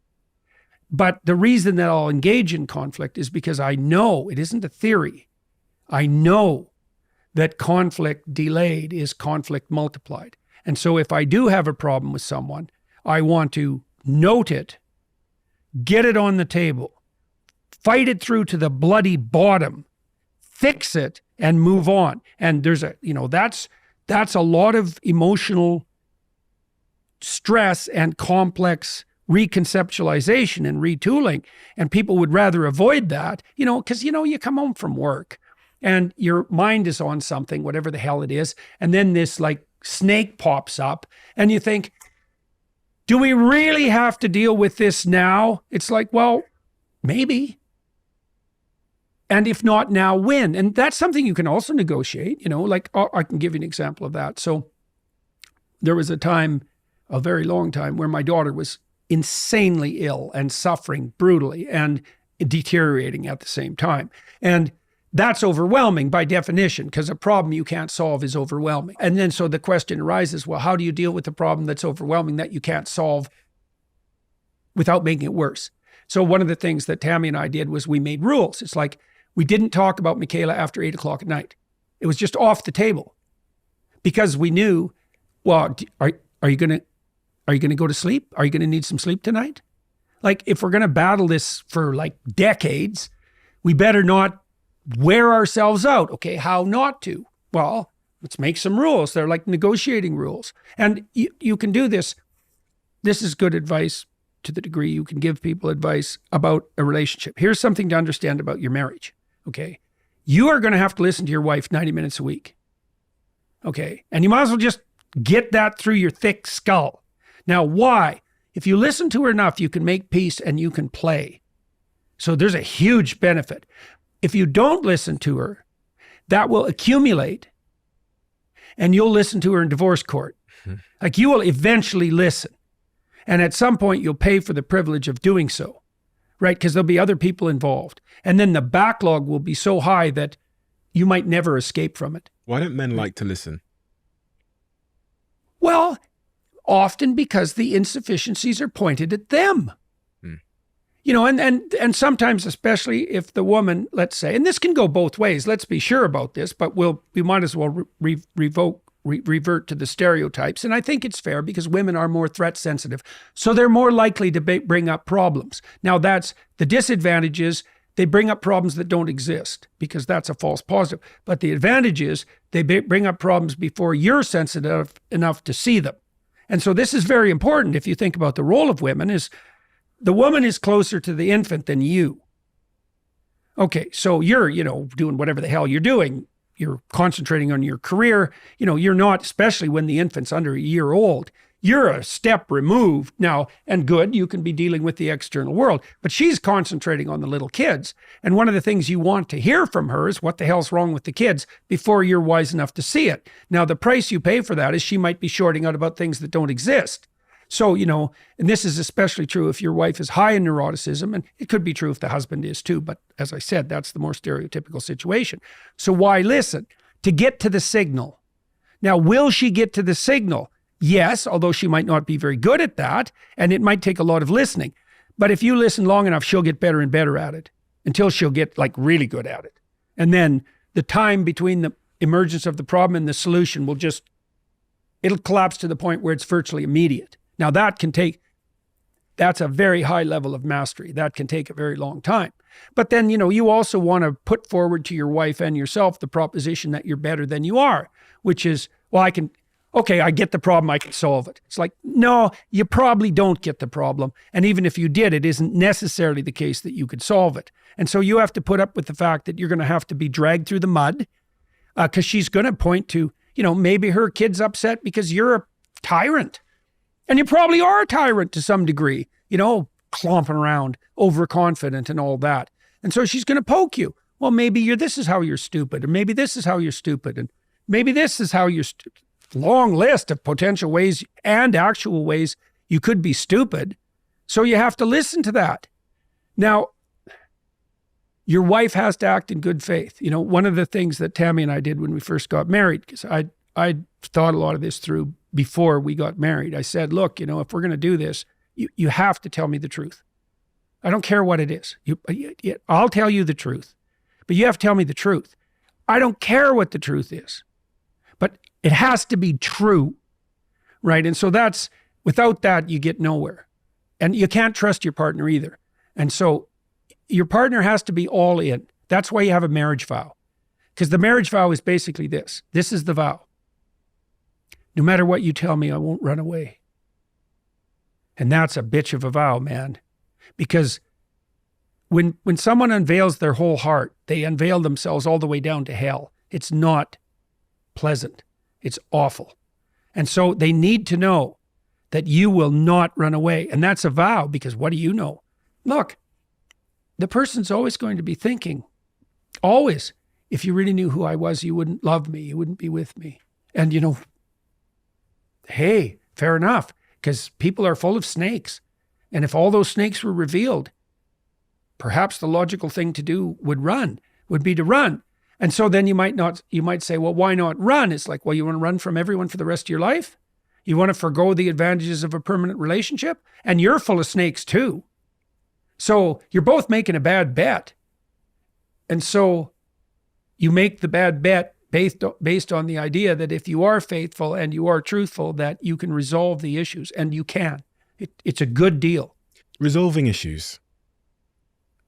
But the reason that I'll engage in conflict is because I know it isn't a theory. I know that conflict delayed is conflict multiplied. And so if I do have a problem with someone, I want to note it, get it on the table, fight it through to the bloody bottom, fix it, and move on. And there's that's a lot of emotional stress and complex reconceptualization and retooling. And people would rather avoid that, because, you come home from work and your mind is on something, whatever the hell it is. And then this like snake pops up and you think, do we really have to deal with this now? It's like, well, maybe. And if not now, when? And that's something you can also negotiate, like I can give you an example of that. So there was a time, a very long time, where my daughter was insanely ill and suffering brutally and deteriorating at the same time. And that's overwhelming by definition, because a problem you can't solve is overwhelming. And then so the question arises, well, how do you deal with a problem that's overwhelming that you can't solve without making it worse? So one of the things that Tammy and I did was we made rules. It's like, we didn't talk about Michaela after 8 o'clock at night. It was just off the table, because we knew, well, are you going to go to sleep? Are you going to need some sleep tonight? Like, if we're going to battle this for like decades, we better not wear ourselves out. Okay, how not to? Well, let's make some rules. They're like negotiating rules. And you can do this. This is good advice to the degree you can give people advice about a relationship. Here's something to understand about your marriage. Okay, you are going to have to listen to your wife 90 minutes a week. Okay, and you might as well just get that through your thick skull. Now, why? If you listen to her enough, you can make peace and you can play. So there's a huge benefit. If you don't listen to her, that will accumulate and you'll listen to her in divorce court. Like, you will eventually listen. And at some point, you'll pay for the privilege of doing so, right? Because there'll be other people involved. And then the backlog will be so high that you might never escape from it. Why don't men like to listen? Well, often because the insufficiencies are pointed at them. And sometimes, especially if the woman, let's say, and this can go both ways, let's be sure about this, but we might as well revert to the stereotypes. And I think it's fair, because women are more threat sensitive. So they're more likely to bring up problems. Now, that's the disadvantage is they bring up problems that don't exist, because that's a false positive. But the advantage is they bring up problems before you're sensitive enough to see them. And so this is very important. If you think about the role of women, is the woman is closer to the infant than you. Okay, so you're, doing whatever the hell you're doing. You're concentrating on your career. You're not, especially when the infant's under a year old, you're a step removed now, and good, you can be dealing with the external world, but she's concentrating on the little kids. And one of the things you want to hear from her is what the hell's wrong with the kids before you're wise enough to see it. Now, the price you pay for that is she might be shorting out about things that don't exist. So, and this is especially true if your wife is high in neuroticism, and it could be true if the husband is too, but as I said, that's the more stereotypical situation. So why listen? To get to the signal. Now, will she get to the signal? Yes, although she might not be very good at that, and it might take a lot of listening. But if you listen long enough, she'll get better and better at it until she'll get like really good at it. And then the time between the emergence of the problem and the solution it'll collapse to the point where it's virtually immediate. Now that's a very high level of mastery. That can take a very long time. But then, you also want to put forward to your wife and yourself the proposition that you're better than you are, which is, well, I get the problem, I can solve it. It's like, no, you probably don't get the problem. And even if you did, it isn't necessarily the case that you could solve it. And so you have to put up with the fact that you're going to have to be dragged through the mud, because she's going to point to, maybe her kid's upset because you're a tyrant. And you probably are a tyrant to some degree, clomping around, overconfident and all that. And so she's going to poke you. Well, maybe this is how you're stupid, or maybe this is how you're stupid, and maybe this is how you're stupid. Long list of potential ways and actual ways you could be stupid. So you have to listen to that. Now, your wife has to act in good faith. One of the things that Tammy and I did when we first got married, because I thought a lot of this through before we got married. I said, look, if we're going to do this, you have to tell me the truth. I don't care what it is. I'll tell you the truth, but you have to tell me the truth. I don't care what the truth is, but it has to be true, right? And so without that, you get nowhere. And you can't trust your partner either. And so your partner has to be all in. That's why you have a marriage vow. Because the marriage vow is basically this. This is the vow. No matter what you tell me, I won't run away. And that's a bitch of a vow, man. Because when someone unveils their whole heart, they unveil themselves all the way down to hell. It's not pleasant. It's awful. And so they need to know that you will not run away. And that's a vow, because what do you know? Look, the person's always going to be thinking, always, if you really knew who I was, you wouldn't love me. You wouldn't be with me. And hey, fair enough, because people are full of snakes. And if all those snakes were revealed, perhaps the logical thing to do would be to run. And so then you might say, well, why not run? It's like, well, you want to run from everyone for the rest of your life? You want to forego the advantages of a permanent relationship? And you're full of snakes too. So you're both making a bad bet. And so you make the bad bet based on the idea that if you are faithful and you are truthful, that you can resolve the issues, and you can. It's a good deal. Resolving issues.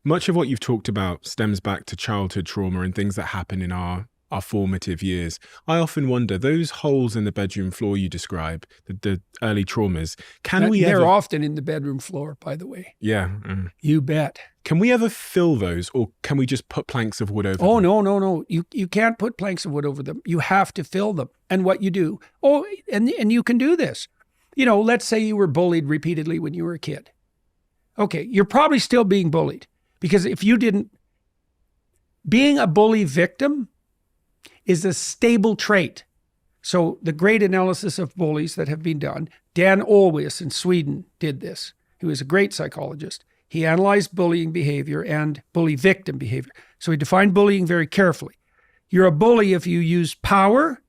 Much of what you've talked about stems back to childhood trauma and things that happen in our formative years. I often wonder, those holes in the bedroom floor you describe, the early traumas, They're often in the bedroom floor, by the way. Yeah. You bet. Can we ever fill those, or can we just put planks of wood over them? Oh, no. You can't put planks of wood over them. You have to fill them. And what you do, and you can do this. Let's say you were bullied repeatedly when you were a kid. Okay, you're probably still being bullied, because if you didn't, being a bully victim is a stable trait. So the great analysis of bullies that have been done, Dan Olweus in Sweden did this. He was a great psychologist. He analyzed bullying behavior and bully victim behavior. So he defined bullying very carefully. You're a bully if you use power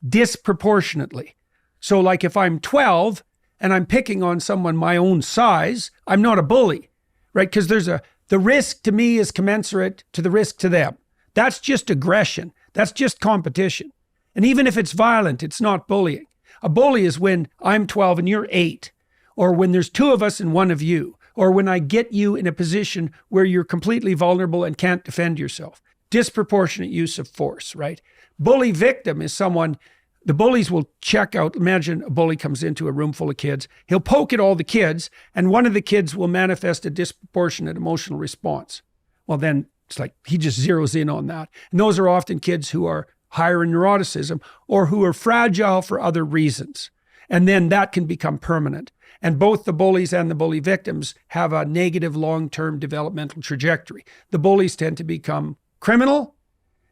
disproportionately. So like if I'm 12 and I'm picking on someone my own size, I'm not a bully, right? Because the risk to me is commensurate to the risk to them. That's just aggression. That's just competition. And even if it's violent, it's not bullying. A bully is when I'm 12 and you're 8, or when there's 2 of us and 1 of you, or when I get you in a position where you're completely vulnerable and can't defend yourself. Disproportionate use of force, right? Bully victim is someone, the bullies will check out. Imagine a bully comes into a room full of kids. He'll poke at all the kids, and one of the kids will manifest a disproportionate emotional response. Well, then it's like he just zeroes in on that. And those are often kids who are higher in neuroticism or who are fragile for other reasons. And then that can become permanent. And both the bullies and the bully victims have a negative long-term developmental trajectory. The bullies tend to become criminal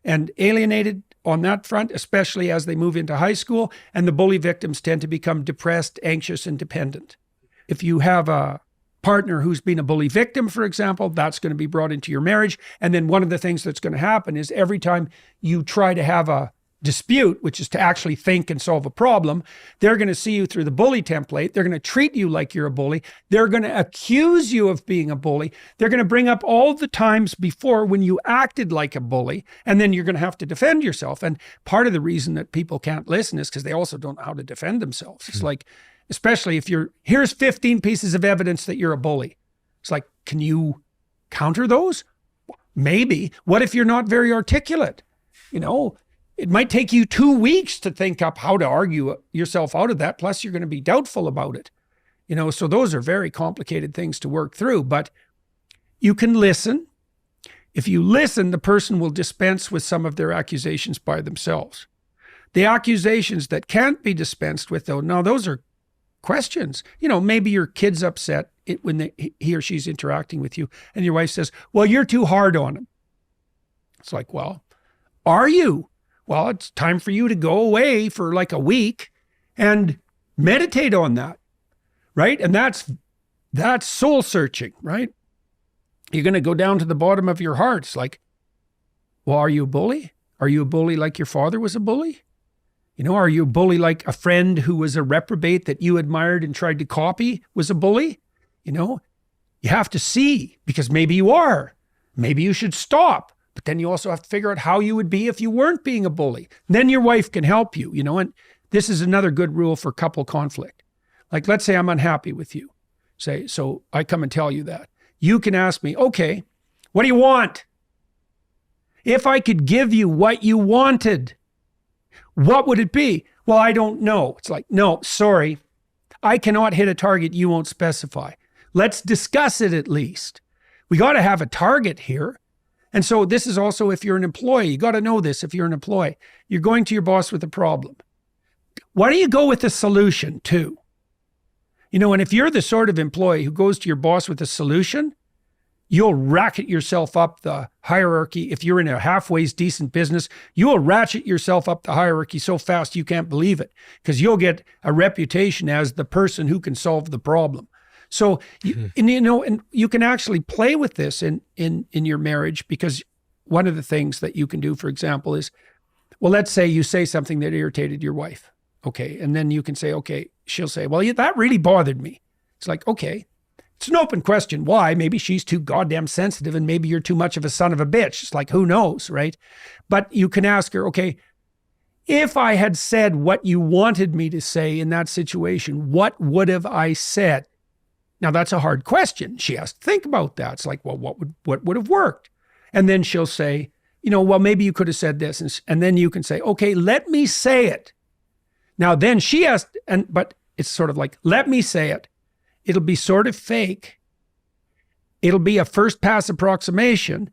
and alienated on that front, especially as they move into high school. And the bully victims tend to become depressed, anxious, and dependent. If you have a partner who's been a bully victim, for example, that's going to be brought into your marriage. And then one of the things that's going to happen is every time you try to have a dispute, which is to actually think and solve a problem, they're going to see you through the bully template. They're going to treat you like you're a bully. They're going to accuse you of being a bully. They're going to bring up all the times before when you acted like a bully, and then you're going to have to defend yourself. And part of the reason that people can't listen is because they also don't know how to defend themselves. It's like, especially if here's 15 pieces of evidence that you're a bully. It's like, can you counter those? Maybe. What if you're not very articulate? It might take you 2 weeks to think up how to argue yourself out of that. Plus, you're going to be doubtful about it. So those are very complicated things to work through. But you can listen. If you listen, the person will dispense with some of their accusations by themselves. The accusations that can't be dispensed with, though, now those are questions. Maybe your kid's upset when he or she's interacting with you, and your wife says, well, you're too hard on him. It's like, well, are you? Well, it's time for you to go away for like a week and meditate on that, right? And that's soul searching, right? You're going to go down to the bottom of your heart. It's like, well, are you a bully? Are you a bully like your father was a bully? Are you a bully like a friend who was a reprobate that you admired and tried to copy was a bully? You have to see, because maybe you are. Maybe you should stop. But then you also have to figure out how you would be if you weren't being a bully. Then your wife can help you, and this is another good rule for couple conflict. Like, let's say I'm unhappy with you. So I come and tell you that. You can ask me, okay, what do you want? If I could give you what you wanted, what would it be? Well, I don't know. It's like, no, sorry. I cannot hit a target you won't specify. Let's discuss it at least. We got to have a target here. And so this is also if you're an employee. You got to know this if you're an employee. You're going to your boss with a problem. Why don't you go with a solution too? And if you're the sort of employee who goes to your boss with a solution, you'll racket yourself up the hierarchy. If you're in a halfway decent business, you'll ratchet yourself up the hierarchy so fast you can't believe it, because you'll get a reputation as the person who can solve the problem. So, and you can actually play with this in your marriage, because one of the things that you can do, for example, is, well, let's say you say something that irritated your wife. Okay. And then you can say, okay, she'll say, well, yeah, that really bothered me. It's like, okay, it's an open question. Why? Maybe she's too goddamn sensitive, and maybe you're too much of a son of a bitch. It's like, who knows, right? But you can ask her, okay, if I had said what you wanted me to say in that situation, what would have I said? Now, that's a hard question. She has to think about that. It's like, well, what would have worked? And then she'll say, well, maybe you could have said this. And then you can say, okay, let me say it. Now, then she has, but it's sort of like, let me say it. It'll be sort of fake. It'll be a first pass approximation.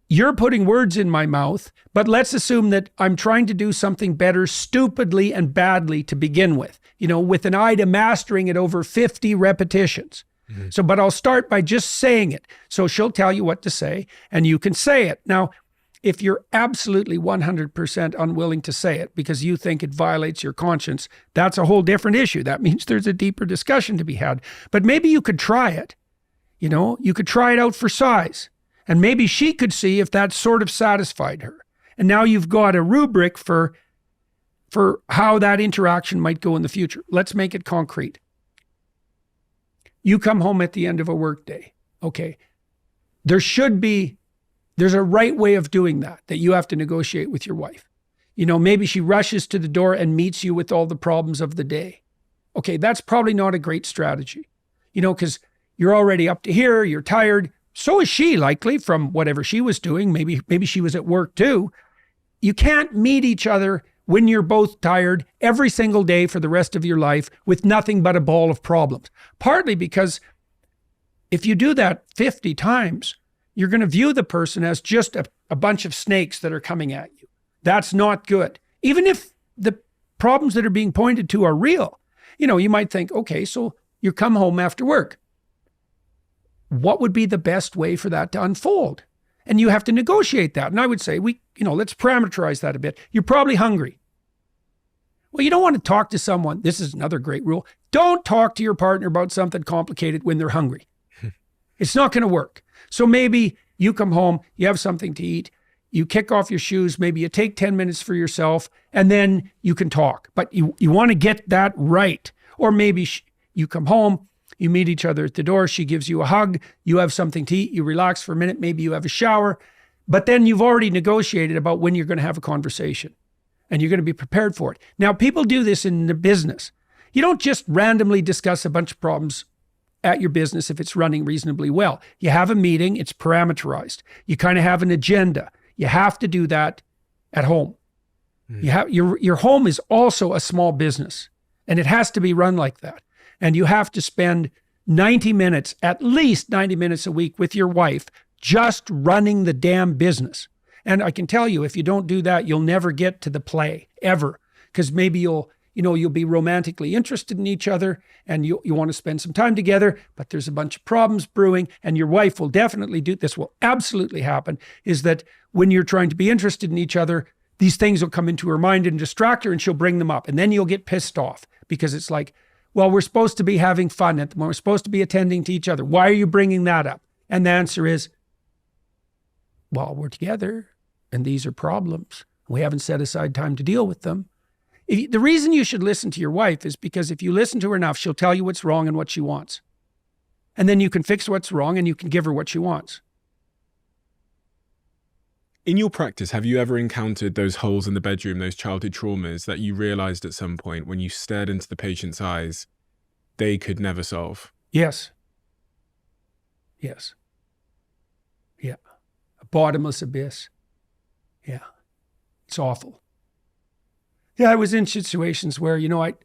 You're putting words in my mouth, but let's assume that I'm trying to do something better stupidly and badly to begin with, with an eye to mastering it over 50 repetitions. Mm-hmm. So, but I'll start by just saying it. So she'll tell you what to say and you can say it. Now, if you're absolutely 100% unwilling to say it because you think it violates your conscience, that's a whole different issue. That means there's a deeper discussion to be had. But maybe you could try it. You could try it out for size. And maybe she could see if that sort of satisfied her. And now you've got a rubric for how that interaction might go in the future. Let's make it concrete. You come home at the end of a workday. Okay. There's a right way of doing that you have to negotiate with your wife. Maybe she rushes to the door and meets you with all the problems of the day. Okay, that's probably not a great strategy, because you're already up to here, you're tired. So is she, likely, from whatever she was doing. Maybe she was at work too. You can't meet each other when you're both tired every single day for the rest of your life with nothing but a ball of problems. Partly because if you do that 50 times, you're going to view the person as just a bunch of snakes that are coming at you. That's not good. Even if the problems that are being pointed to are real. You might think, okay, so you come home after work. What would be the best way for that to unfold? And you have to negotiate that. And I would say, let's parameterize that a bit. You're probably hungry. Well, you don't want to talk to someone. This is another great rule. Don't talk to your partner about something complicated when they're hungry. It's not going to work. So maybe you come home, you have something to eat, you kick off your shoes, maybe you take 10 minutes for yourself, and then you can talk. But you want to get that right. Or maybe you come home, you meet each other at the door, she gives you a hug, you have something to eat, you relax for a minute, maybe you have a shower, but then you've already negotiated about when you're going to have a conversation and you're going to be prepared for it. Now, people do this in the business. You don't just randomly discuss a bunch of problems at your business if it's running reasonably well. You have a meeting, it's parameterized. You kind of have an agenda. You have to do that at home. You have your home is also a small business, and it has to be run like that. And you have to spend 90 minutes, at least 90 minutes a week with your wife just running the damn business. And I can tell you, if you don't do that, you'll never get to the play, ever. Because maybe you'll be romantically interested in each other and you want to spend some time together, but there's a bunch of problems brewing, and your wife will definitely this will absolutely happen, is that when you're trying to be interested in each other, these things will come into her mind and distract her, and she'll bring them up. And then you'll get pissed off because it's like, well, we're supposed to be having fun at the moment. We're supposed to be attending to each other. Why are you bringing that up? And the answer is, well, we're together and these are problems. We haven't set aside time to deal with them. The reason you should listen to your wife is because if you listen to her enough, she'll tell you what's wrong and what she wants. And then you can fix what's wrong and you can give her what she wants. In your practice, have you ever encountered those holes in the bedroom, those childhood traumas that you realized at some point when you stared into the patient's eyes, they could never solve? Yes. Yes. Yeah. A bottomless abyss. Yeah. It's awful. Yeah, I was in situations where,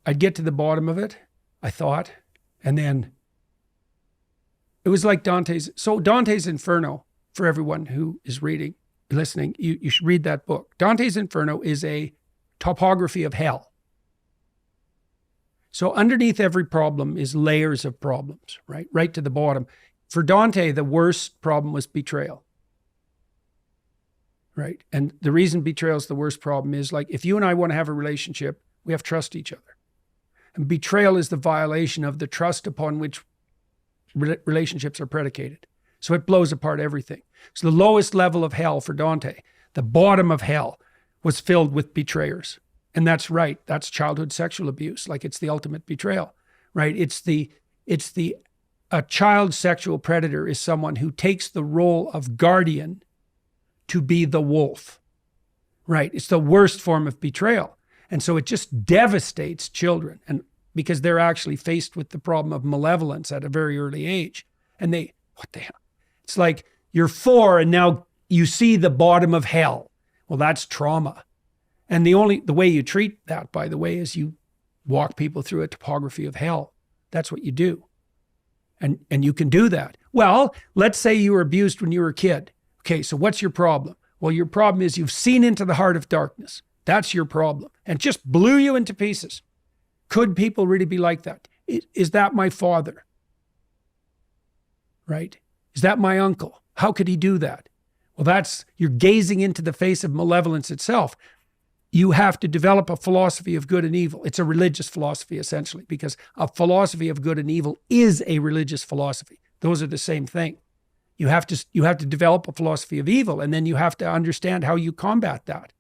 I'd get to the bottom of it, I thought, and then It was like Dante's Inferno, for everyone who is listening, you should read that book. Dante's Inferno is a topography of hell. So underneath every problem is layers of problems, right? Right to the bottom. For Dante, the worst problem was betrayal. Right? And the reason betrayal is the worst problem is, like, if you and I want to have a relationship, we have to trust each other. And betrayal is the violation of the trust upon which relationships are predicated. So it blows apart everything. So the lowest level of hell for Dante, the bottom of hell, was filled with betrayers. And that's right. That's childhood sexual abuse. Like, it's the ultimate betrayal, right? A child sexual predator is someone who takes the role of guardian to be the wolf, right? It's the worst form of betrayal. And so it just devastates children, and because they're actually faced with the problem of malevolence at a very early age. And what the hell? It's like, you're 4 and now you see the bottom of hell. Well, that's trauma. And the way you treat that, by the way, is you walk people through a topography of hell. That's what you do. And you can do that. Well, let's say you were abused when you were a kid. Okay, so what's your problem? Well, your problem is you've seen into the heart of darkness. That's your problem. And just blew you into pieces. Could people really be like that? Is that my father? Right? Is that my uncle? How could he do that? Well, you're gazing into the face of malevolence itself. You have to develop a philosophy of good and evil. It's a religious philosophy, essentially, because a philosophy of good and evil is a religious philosophy. Those are the same thing. You have to develop a philosophy of evil, and then you have to understand how you combat that.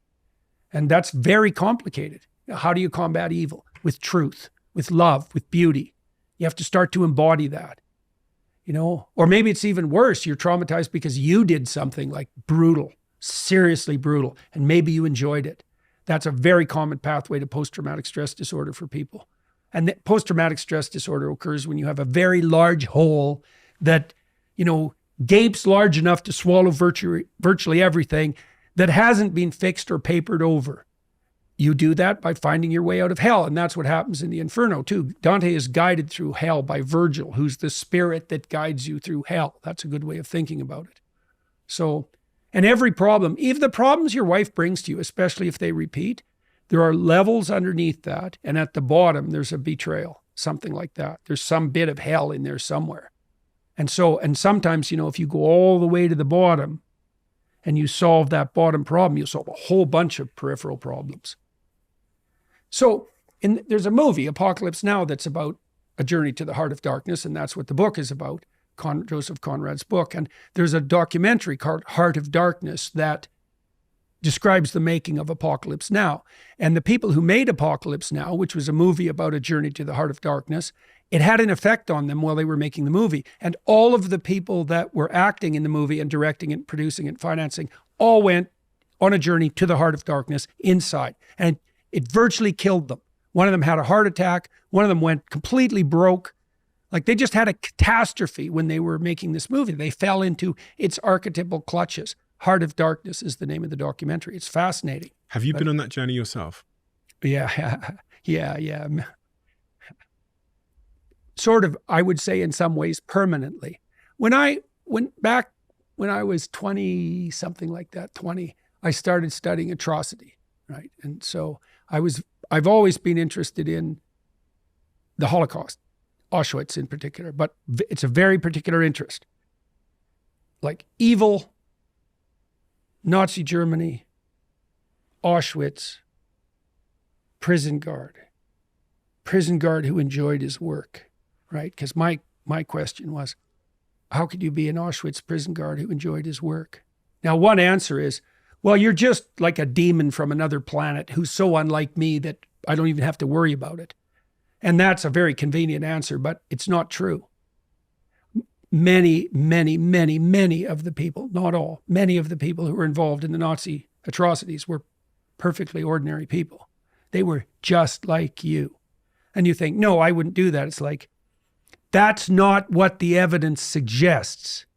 And that's very complicated. How do you combat evil? With truth, with love, with beauty. You have to start to embody that. Or maybe it's even worse. You're traumatized because you did something like brutal, seriously brutal, and maybe you enjoyed it. That's a very common pathway to post-traumatic stress disorder for people. And post-traumatic stress disorder occurs when you have a very large hole that, gapes large enough to swallow virtually everything that hasn't been fixed or papered over. You do that by finding your way out of hell. And that's what happens in the Inferno too. Dante is guided through hell by Virgil, who's the spirit that guides you through hell. That's a good way of thinking about it. So, and every problem, even the problems your wife brings to you, especially if they repeat, there are levels underneath that. And at the bottom, there's a betrayal, something like that. There's some bit of hell in there somewhere. And sometimes, if you go all the way to the bottom and you solve that bottom problem, you'll solve a whole bunch of peripheral problems. So there's a movie, Apocalypse Now, that's about a journey to the heart of darkness. And that's what the book is about, Joseph Conrad's book. And there's a documentary called Heart of Darkness that describes the making of Apocalypse Now. And the people who made Apocalypse Now, which was a movie about a journey to the heart of darkness, it had an effect on them while they were making the movie. And all of the people that were acting in the movie and directing it, producing it, financing, all went on a journey to the heart of darkness inside. And it virtually killed them. One of them had a heart attack. One of them went completely broke. Like, they just had a catastrophe when they were making this movie. They fell into its archetypal clutches. Heart of Darkness is the name of the documentary. It's fascinating. Have you been on that journey yourself? Yeah. Sort of, I would say in some ways permanently. When I was 20, something like that, 20, I started studying atrocity, right? And so I've always been interested in the Holocaust, Auschwitz in particular, but it's a very particular interest. Like evil, Nazi Germany, Auschwitz, prison guard who enjoyed his work, right? Because my question was, how could you be an Auschwitz prison guard who enjoyed his work? Now, one answer is, well, you're just like a demon from another planet who's so unlike me that I don't even have to worry about it. And that's a very convenient answer, but it's not true. Many, many, many, many of the people, not all, many of the people who were involved in the Nazi atrocities were perfectly ordinary people. They were just like you. And you think, no, I wouldn't do that. It's like, that's not what the evidence suggests.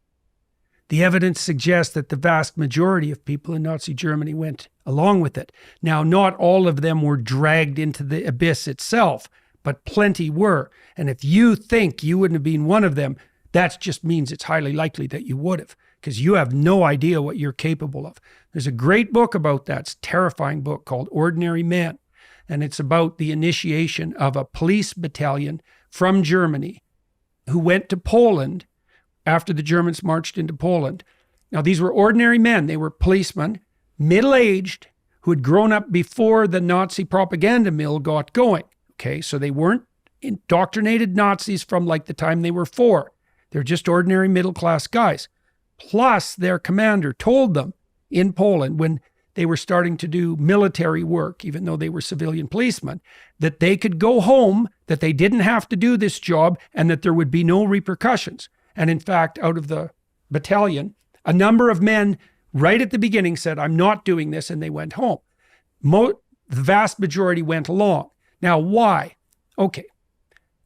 The evidence suggests that the vast majority of people in Nazi Germany went along with it. Now, not all of them were dragged into the abyss itself, but plenty were. And if you think you wouldn't have been one of them, that just means it's highly likely that you would have, because you have no idea what you're capable of. There's a great book about that. It's a terrifying book called Ordinary Men. And it's about the initiation of a police battalion from Germany who went to Poland after the Germans marched into Poland. Now, these were ordinary men. They were policemen, middle-aged, who had grown up before the Nazi propaganda mill got going. Okay, so they weren't indoctrinated Nazis from like the time they were 4. They're just ordinary middle-class guys. Plus, their commander told them in Poland, when they were starting to do military work, even though they were civilian policemen, that they could go home, that they didn't have to do this job, and that there would be no repercussions. And in fact, out of the battalion, a number of men right at the beginning said, I'm not doing this, and they went home. The vast majority went along. Now, why? Okay,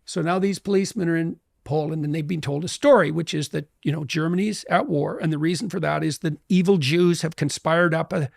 so now these policemen are in Poland, and they've been told a story, which is that, Germany's at war, and the reason for that is that evil Jews have conspired up a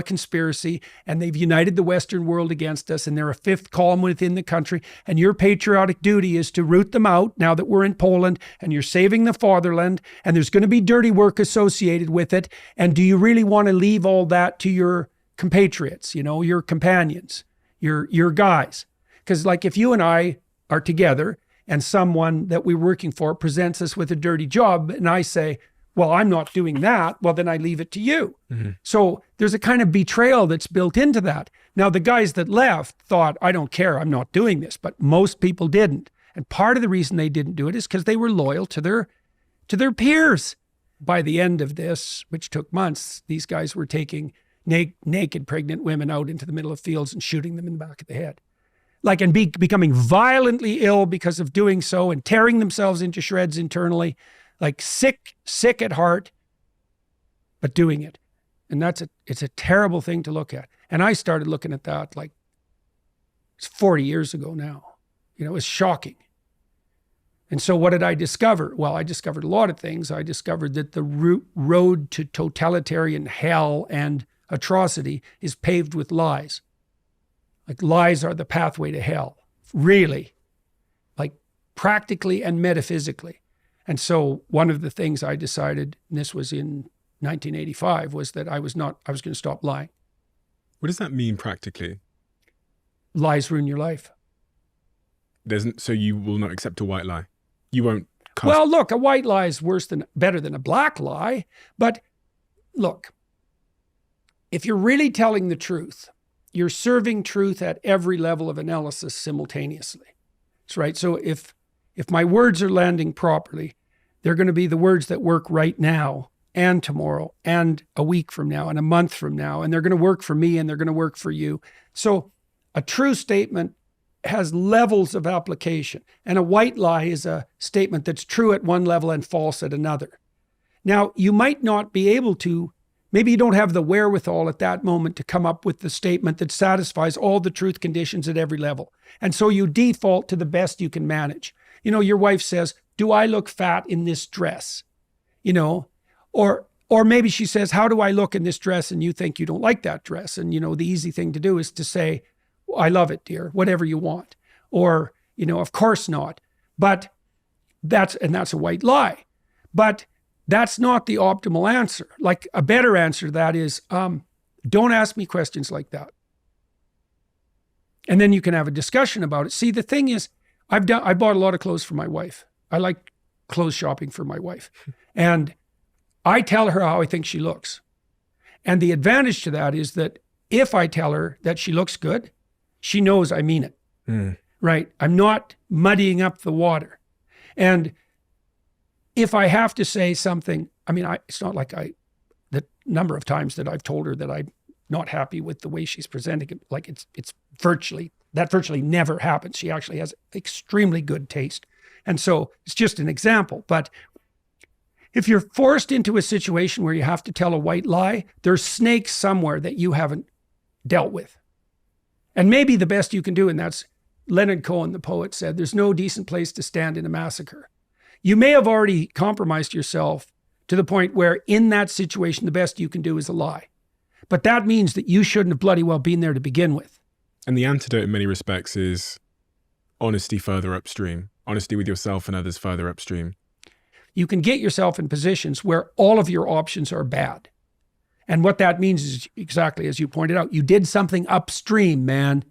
conspiracy, and they've united the Western world against us, and they're a fifth column within the country, and your patriotic duty is to root them out now that we're in Poland, and you're saving the fatherland, and there's going to be dirty work associated with it, and do you really want to leave all that to your compatriots, your companions, your guys? Because like if you and I are together, and someone that we're working for presents us with a dirty job, and I say, well, I'm not doing that, well, then I leave it to you. Mm-hmm. So there's a kind of betrayal that's built into that. Now, the guys that left thought, I don't care, I'm not doing this, but most people didn't. And part of the reason they didn't do it is because they were loyal to their peers. By the end of this, which took months, these guys were taking naked pregnant women out into the middle of fields and shooting them in the back of the head. And becoming violently ill because of doing so, and tearing themselves into shreds internally, sick at heart, but doing it. And it's a terrible thing to look at. And I started looking at that it's 40 years ago now. It was shocking. And so what did I discover? Well, I discovered a lot of things. I discovered that the road to totalitarian hell and atrocity is paved with lies. Lies are the pathway to hell, really, practically and metaphysically. And so one of the things I decided, and this was in 1985, was that I was going to stop lying. What does that mean practically? Lies ruin your life. So you will not accept a white lie? You won't cast... Well, look, a white lie is better than a black lie. But look, if you're really telling the truth, you're serving truth at every level of analysis simultaneously. That's right. So if my words are landing properly, they're going to be the words that work right now and tomorrow and a week from now and a month from now. And they're going to work for me and they're going to work for you. So a true statement has levels of application. And a white lie is a statement that's true at one level and false at another. Now, you might not be able to, maybe you don't have the wherewithal at that moment to come up with the statement that satisfies all the truth conditions at every level. And so you default to the best you can manage. Your wife says, do I look fat in this dress? Or maybe she says, how do I look in this dress? And you think you don't like that dress. And, the easy thing to do is to say, I love it, dear, whatever you want. Or, of course not. But that's a white lie. But that's not the optimal answer. A better answer to that is, don't ask me questions like that. And then you can have a discussion about it. See, the thing is, I bought a lot of clothes for my wife. I like clothes shopping for my wife. And I tell her how I think she looks. And the advantage to that is that if I tell her that she looks good, she knows I mean it. Mm. Right? I'm not muddying up the water. And if I have to say something, it's not the number of times that I've told her that I'm not happy with the way she's presenting it, it's virtually never happens. She actually has extremely good taste. And so it's just an example. But if you're forced into a situation where you have to tell a white lie, there's snakes somewhere that you haven't dealt with. And maybe the best you can do, and that's Leonard Cohen, the poet, said, there's no decent place to stand in a massacre. You may have already compromised yourself to the point where in that situation, the best you can do is a lie. But that means that you shouldn't have bloody well been there to begin with. And the antidote in many respects is honesty further upstream, honesty with yourself and others further upstream. you can get yourself in positions where all of your options are bad. And what that means is exactly as you pointed out, you did something upstream, man.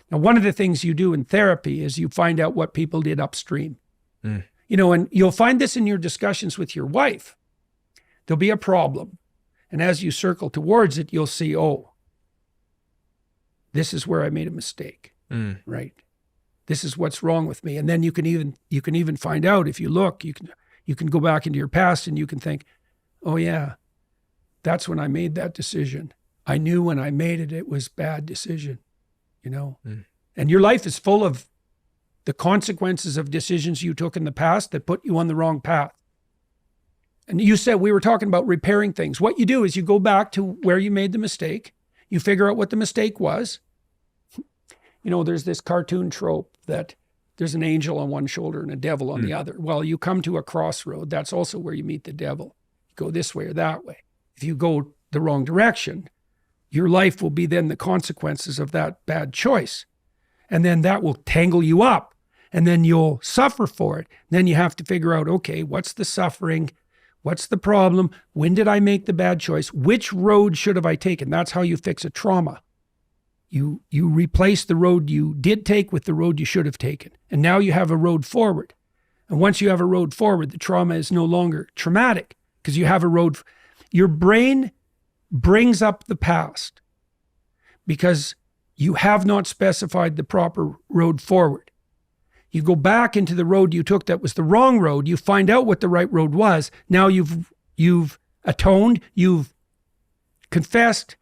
Now, one of the things you do in therapy is you find out what people did upstream. And you'll find this in your discussions with your wife. There'll be a problem. And as you circle towards it, you'll see, oh, this is where I made a mistake, right? This is what's wrong with me. And then you can even find out, if you look, you can go back into your past and you can think, oh yeah, that's when I made that decision. I knew when I made it, it was a bad decision, And your life is full of the consequences of decisions you took in the past that put you on the wrong path. And you said, we were talking about repairing things. What you do is you go back to where you made the mistake. You figure out what the mistake was. There's this cartoon trope that there's an angel on one shoulder and a devil on the other. Well, you come to a crossroad. That's also where you meet the devil. You go this way or that way. If you go the wrong direction, your life will be then the consequences of that bad choice. And then that will tangle you up. And then you'll suffer for it. Then you have to figure out, okay, what's the suffering? What's the problem? When did I make the bad choice? Which road should have I taken? That's how you fix a trauma. You replace the road you did take with the road you should have taken. And now you have a road forward. And once you have a road forward, the trauma is no longer traumatic because you have a road. Your brain brings up the past because you have not specified the proper road forward. You go back into the road you took that was the wrong road. You find out what the right road was. Now you've atoned, you've confessed,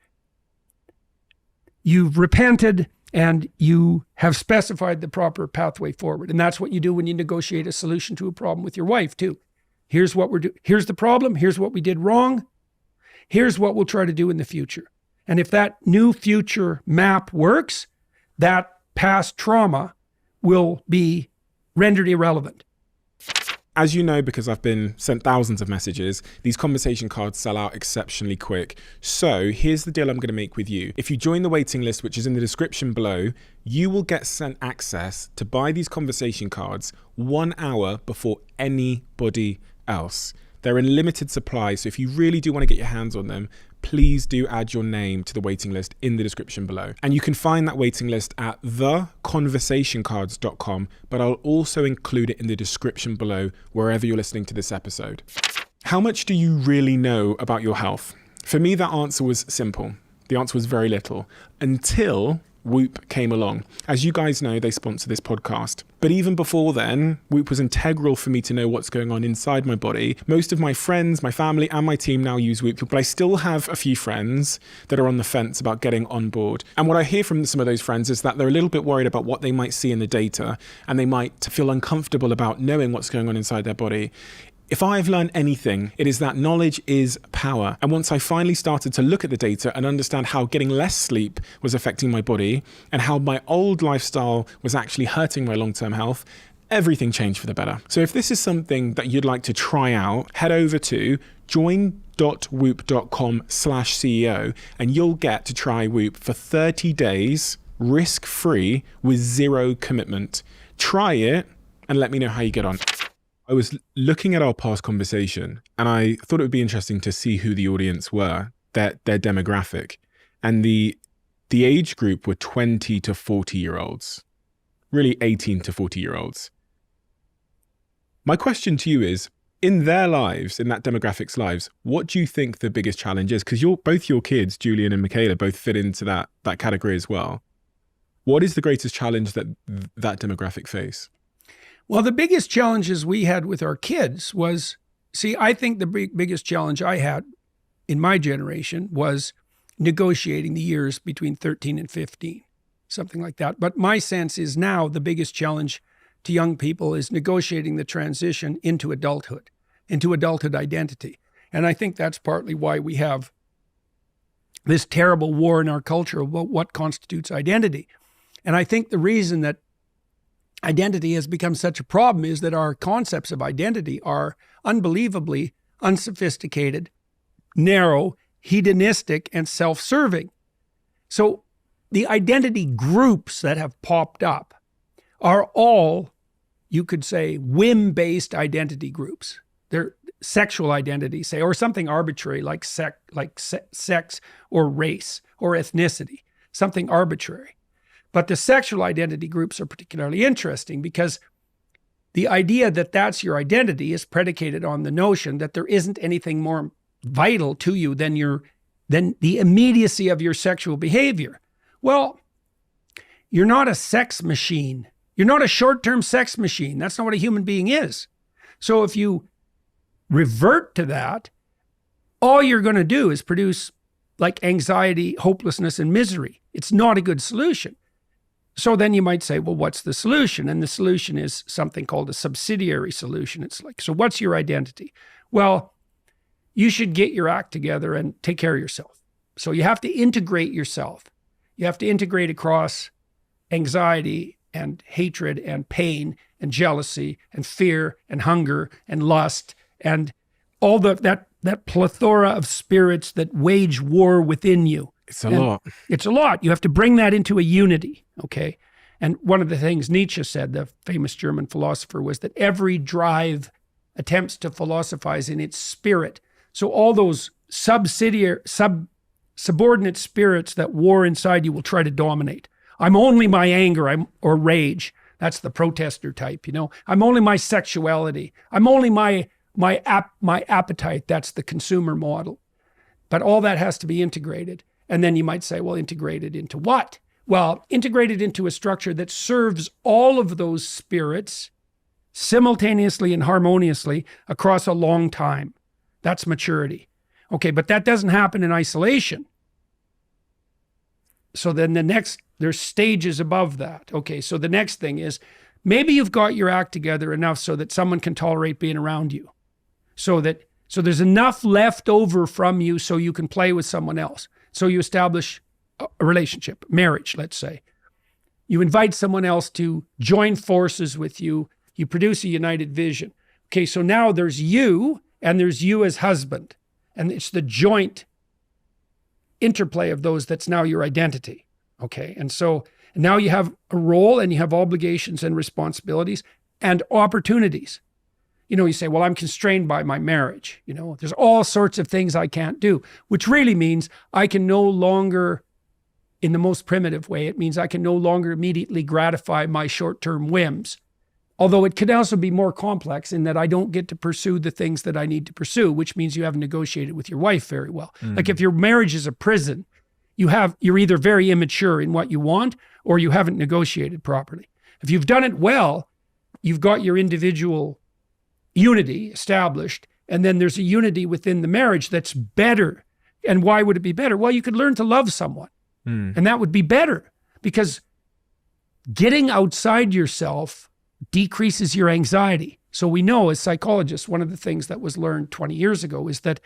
you've repented, and you have specified the proper pathway forward. And that's what you do when you negotiate a solution to a problem with your wife too. Here's what we're doing. Here's the problem. Here's what we did wrong. Here's what we'll try to do in the future. And if that new future map works, that past trauma will be rendered irrelevant. As you know, because I've been sent thousands of messages, these conversation cards sell out exceptionally quick. So here's the deal I'm going to make with you. If you join the waiting list, which is in the description below, you will get sent access to buy these conversation cards 1 hour before anybody else. They're in limited supply, so if you really do want to get your hands on them, please do add your name to the waiting list in the description below. And you can find that waiting list at theconversationcards.com, but I'll also include it in the description below wherever you're listening to this episode. How much do you really know about your health? For me, that answer was simple. The answer was very little, until Youve came along. As you guys know, they sponsor this podcast. But even before then, Youve was integral for me to know what's going on inside my body. Most of my friends, my family, and my team now use Youve, but I still have a few friends that are on the fence about getting on board. And what I hear from some of those friends is that they're a little bit worried about what they might see in the data, and they might feel uncomfortable about knowing what's going on inside their body. If I've learned anything, it is that knowledge is power. And once I finally started to look at the data and understand how getting less sleep was affecting my body and how my old lifestyle was actually hurting my long-term health, everything changed for the better. So if this is something that you'd like to try out, head over to join.youve.com/CEO and you'll get to try Youve for 30 days, risk-free, with zero commitment. Try it and let me know how you get on. I was looking at our past conversation and I thought it would be interesting to see who the audience were, their demographic. And the age group were 20 to 40-year-olds, really 18 to 40-year-olds. My question to you is, in their lives, in that demographic's lives, what do you think the biggest challenge is? Because both your kids, Julian and Michaela, both fit into that category as well. What is the greatest challenge that demographic face? Well, the biggest challenges we had with our kids was, I think the biggest challenge I had in my generation was negotiating the years between 13 and 15, something like that. But my sense is now the biggest challenge to young people is negotiating the transition into adulthood identity. And I think that's partly why we have this terrible war in our culture about what constitutes identity. And I think the reason that identity has become such a problem is that our concepts of identity are unbelievably unsophisticated, narrow, hedonistic, and self-serving. So the identity groups that have popped up are all, you could say, whim-based identity groups. their sexual identity, say, or something arbitrary like sex or race or ethnicity, something arbitrary. But the sexual identity groups are particularly interesting because the idea that that's your identity is predicated on the notion that there isn't anything more vital to you than the immediacy of your sexual behavior. Well, you're not a sex machine. You're not a short-term sex machine. That's not what a human being is. So if you revert to that, all you're going to do is produce like anxiety, hopelessness, and misery. It's not a good solution. So then you might say, well, what's the solution? And the solution is something called a subsidiary solution. It's like, so what's your identity? Well, you should get your act together and take care of yourself. So you have to integrate yourself. You have to integrate across anxiety and hatred and pain and jealousy and fear and hunger and lust and all that plethora of spirits that wage war within you. It's a lot. It's a lot. You have to bring that into a unity, okay? And one of the things Nietzsche said, the famous German philosopher, was that every drive attempts to philosophize in its spirit. So all those subordinate spirits that war inside you will try to dominate. I'm only my anger or rage. That's the protester type, you know. I'm only my sexuality. I'm only my appetite. That's the consumer model. But all that has to be integrated. And then you might say, well, integrated into what? Well, integrated into a structure that serves all of those spirits simultaneously and harmoniously across a long time. That's maturity. Okay, but that doesn't happen in isolation. So then there's stages above that. Okay, so the next thing is maybe you've got your act together enough so that someone can tolerate being around you. So there's enough left over from you so you can play with someone else. So you establish a relationship, marriage, let's say. You invite someone else to join forces with you. You produce a united vision. Okay, so now there's you and there's you as husband. And it's the joint interplay of those that's now your identity. Okay, and so now you have a role and you have obligations and responsibilities and opportunities. You know, you say, well, I'm constrained by my marriage. You know, there's all sorts of things I can't do, which really means I can no longer, in the most primitive way, it means I can no longer immediately gratify my short-term whims. Although it could also be more complex in that I don't get to pursue the things that I need to pursue, which means you haven't negotiated with your wife very well. Like if your marriage is a prison, you're either very immature in what you want or you haven't negotiated properly. If you've done it well, you've got your individual unity established, and then there's a unity within the marriage that's better. And why would it be better? Well, you could learn to love someone, and that would be better because getting outside yourself decreases your anxiety. So we know as psychologists, one of the things that was learned 20 years ago is that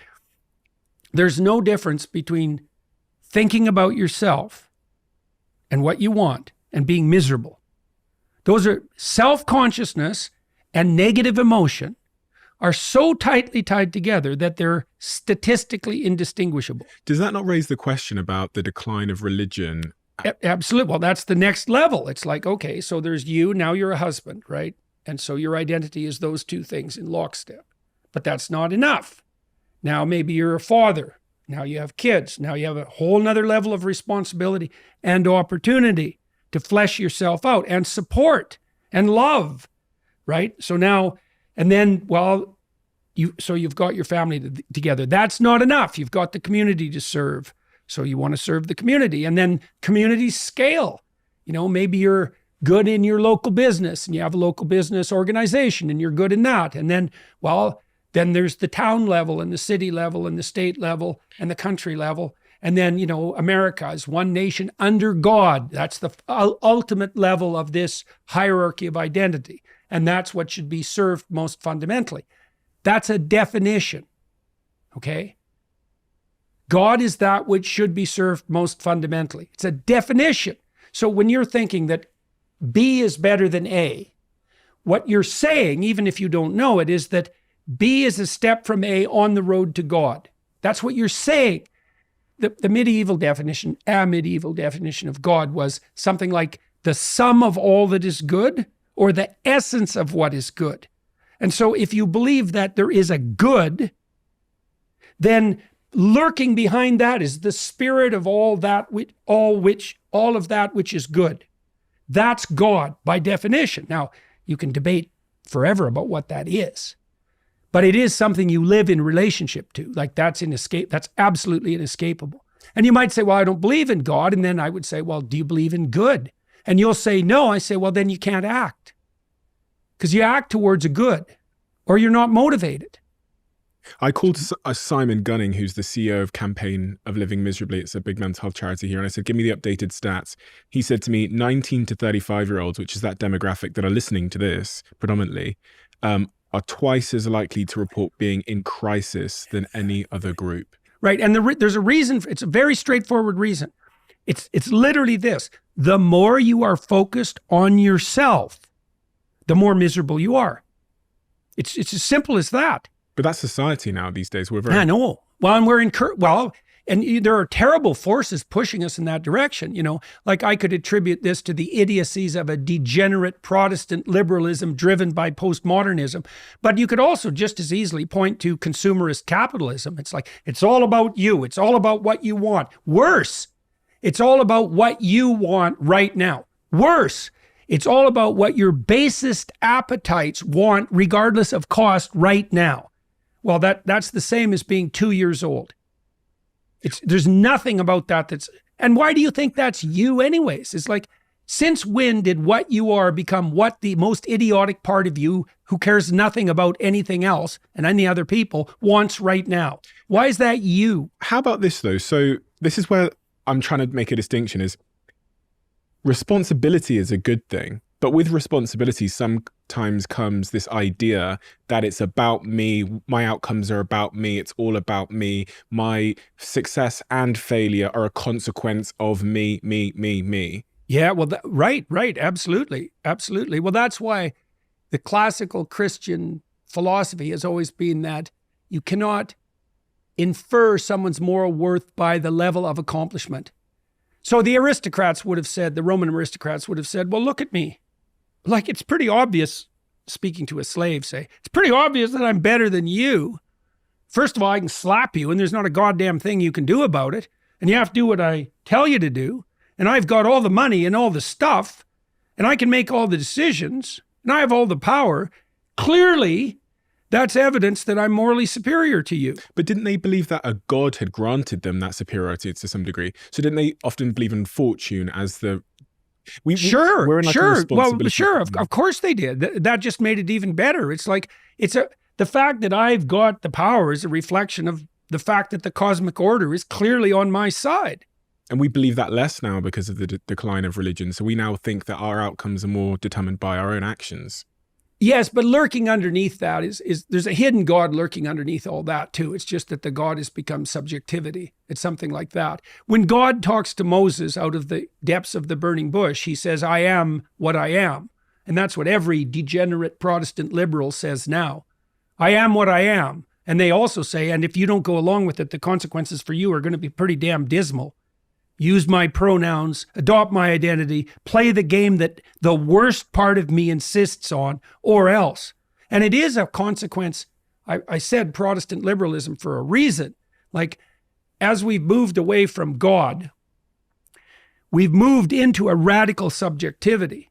there's no difference between thinking about yourself and what you want and being miserable. Those are self-consciousness and negative emotion are so tightly tied together that they're statistically indistinguishable. Does that not raise the question about the decline of religion? Absolutely. Well, that's the next level. It's like, okay, so there's you, now you're a husband, right? And so your identity is those two things in lockstep. But that's not enough. Now maybe you're a father. Now you have kids. Now you have a whole nother level of responsibility and opportunity to flesh yourself out and support and love, right? So now, and then, well, you've got your family together. That's not enough. You've got the community to serve. So you want to serve the community, and then communities scale. You know, maybe you're good in your local business and you have a local business organization and you're good in that. And then, well, then there's the town level and the city level and the state level and the country level. And then, you know, America is one nation under God. That's the ultimate level of this hierarchy of identity. And that's what should be served most fundamentally. That's a definition, okay? God is that which should be served most fundamentally. It's a definition. So when you're thinking that B is better than A, what you're saying, even if you don't know it, is that B is a step from A on the road to God. That's what you're saying. The medieval definition of God was something like the sum of all that is good or the essence of what is good. And so if you believe that there is a good, then lurking behind that is the spirit of all of that which is good. That's God by definition. Now, you can debate forever about what that is, but it is something you live in relationship to. Like that's absolutely inescapable. And you might say, well, I don't believe in God. And then I would say, well, do you believe in good? And you'll say, no. I say, well, then you can't act, because you act towards a good, or you're not motivated. I called Simon Gunning, who's the CEO of Campaign of Living Miserably. It's a big mental health charity here. And I said, give me the updated stats. He said to me, 19 to 35-year-olds, which is that demographic that are listening to this predominantly, are twice as likely to report being in crisis than any other group. Right. And there's a reason. It's a very straightforward reason. It's literally this. The more you are focused on yourself, the more miserable you are. It's as simple as that. But that's society now these days. I know. Well, and there are terrible forces pushing us in that direction. Like I could attribute this to the idiocies of a degenerate Protestant liberalism driven by postmodernism. But you could also just as easily point to consumerist capitalism. It's like, it's all about you. It's all about what you want. Worse, it's all about what you want right now. Worse, it's all about what your basest appetites want regardless of cost right now. Well, that's the same as being 2 years old. There's nothing about that and why do you think that's you anyways? It's like, since when did what you are become what the most idiotic part of you, who cares nothing about anything else and any other people, wants right now? Why is that you? How about this though? So this is where I'm trying to make a distinction is responsibility is a good thing. But with responsibility, sometimes comes this idea that it's about me, my outcomes are about me, it's all about me, my success and failure are a consequence of me. Yeah, well, right, absolutely. Well, that's why the classical Christian philosophy has always been that you cannot infer someone's moral worth by the level of accomplishment. So the Roman aristocrats would have said, well, look at me. Like, it's pretty obvious, speaking to a slave, it's pretty obvious that I'm better than you. First of all, I can slap you and there's not a goddamn thing you can do about it. And you have to do what I tell you to do. And I've got all the money and all the stuff. And I can make all the decisions. And I have all the power. Clearly, that's evidence that I'm morally superior to you. But didn't they believe that a god had granted them that superiority to some degree? So didn't they often believe in fortune as the... Sure. Well, sure. Of course they did. That just made it even better. It's like, the fact that I've got the power is a reflection of the fact that the cosmic order is clearly on my side. And we believe that less now because of the decline of religion. So we now think that our outcomes are more determined by our own actions. Yes, but lurking underneath that is there's a hidden God lurking underneath all that too. It's just that the God has become subjectivity. It's something like that. When God talks to Moses out of the depths of the burning bush, he says, I am what I am. And that's what every degenerate Protestant liberal says now. I am what I am. And they also say, and if you don't go along with it, the consequences for you are going to be pretty damn dismal. Use my pronouns, adopt my identity, play the game that the worst part of me insists on, or else. And it is a consequence. I said Protestant liberalism for a reason. Like, as we've moved away from God, we've moved into a radical subjectivity.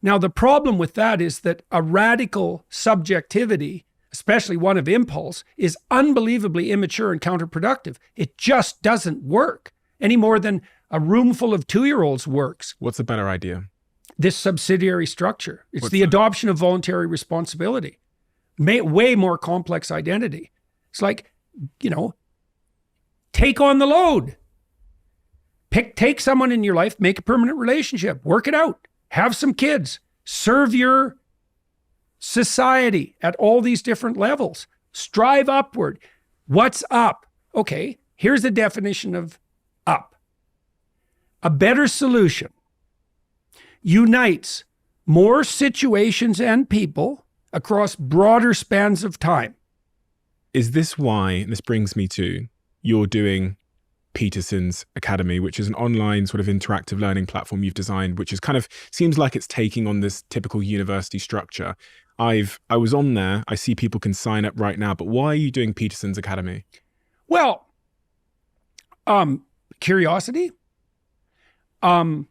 Now, the problem with that is that a radical subjectivity, especially one of impulse, is unbelievably immature and counterproductive. It just doesn't work any more than a room full of 2-year-olds works. What's a better idea? This subsidiary structure. It's the adoption of voluntary responsibility. Way more complex identity. It's like, take on the load. Take someone in your life, make a permanent relationship, work it out, have some kids, serve your society at all these different levels, strive upward. What's up? Okay, here's the definition of up. A better solution unites more situations and people across broader spans of time. Is this why, and this brings me to, you're doing Peterson's Academy, which is an online sort of interactive learning platform you've designed, which is kind of seems like it's taking on this typical university structure. I was on there. I see people can sign up right now, but why are you doing Peterson's Academy? Well, curiosity. I'm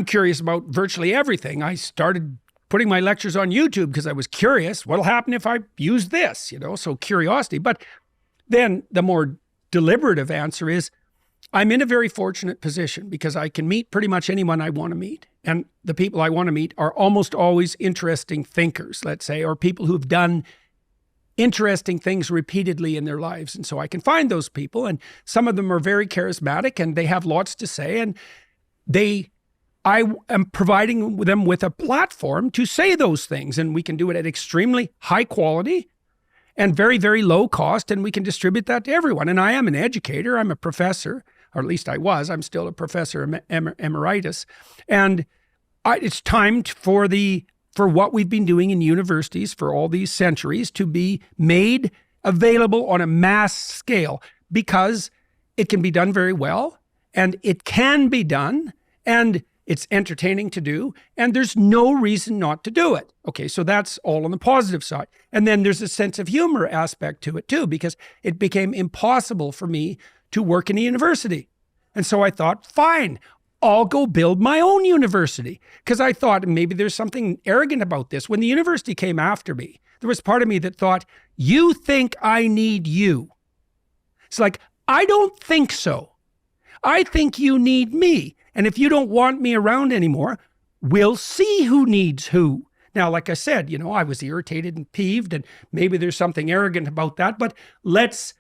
curious about virtually everything. I started putting my lectures on YouTube because I was curious. What'll happen if I use this? So curiosity. But then the more deliberative answer is, I'm in a very fortunate position because I can meet pretty much anyone I want to meet. And the people I want to meet are almost always interesting thinkers, let's say, or people who've done interesting things repeatedly in their lives. And so I can find those people, and some of them are very charismatic and they have lots to say, and I am providing them with a platform to say those things, and we can do it at extremely high quality and very, very low cost, and we can distribute that to everyone. And I am an educator. I'm a professor, or at least I was. I'm still a professor emeritus. And it's time for what we've been doing in universities for all these centuries to be made available on a mass scale, because it can be done very well, and it can be done, and it's entertaining to do, and there's no reason not to do it. Okay, so that's all on the positive side. And then there's a sense of humor aspect to it too, because it became impossible for me to work in a university. And so I thought, fine, I'll go build my own university. Because I thought maybe there's something arrogant about this. When the university came after me, there was part of me that thought, you think I need you. It's like, I don't think so. I think you need me. And if you don't want me around anymore, we'll see who needs who. Now, like I said, I was irritated and peeved, and maybe there's something arrogant about that, but let's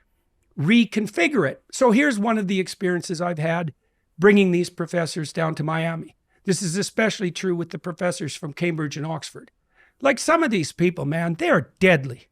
reconfigure it. So here's one of the experiences I've had bringing these professors down to Miami. This is especially true with the professors from Cambridge and Oxford. Like, some of these people, man, they're deadly.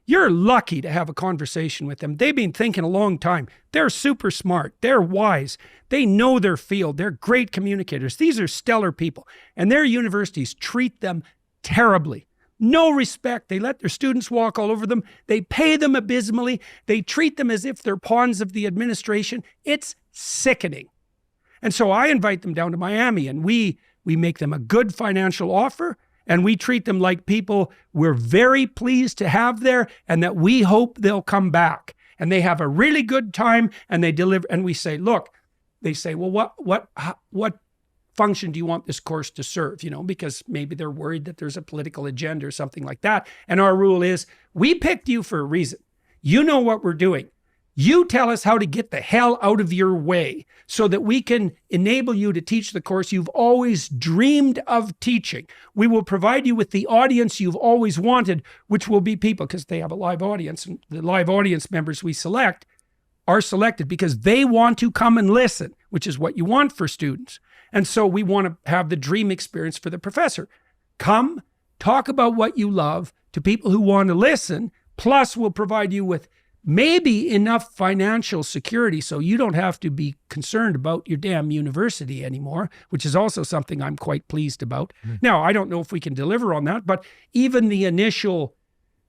You're lucky to have a conversation with them. They've been thinking a long time. They're super smart. They're wise. They know their field. They're great communicators. These are stellar people. And their universities treat them terribly. No respect. They let their students walk all over them. They pay them abysmally. They treat them as if they're pawns of the administration. It's sickening. And so I invite them down to Miami, and we make them a good financial offer, and we treat them like people we're very pleased to have there, and that we hope they'll come back. And they have a really good time, and they deliver. And we say, look, they say, well, what function do you want this course to serve? Because maybe they're worried that there's a political agenda or something like that. And our rule is, we picked you for a reason. You know what we're doing. You tell us how to get the hell out of your way so that we can enable you to teach the course you've always dreamed of teaching. We will provide you with the audience you've always wanted, which will be people, because they have a live audience, and the live audience members we select are selected because they want to come and listen, which is what you want for students. And so we want to have the dream experience for the professor. Come, talk about what you love to people who want to listen, plus we'll provide you with maybe enough financial security so you don't have to be concerned about your damn university anymore, which is also something I'm quite pleased about. Now, I don't know if we can deliver on that, but even the initial,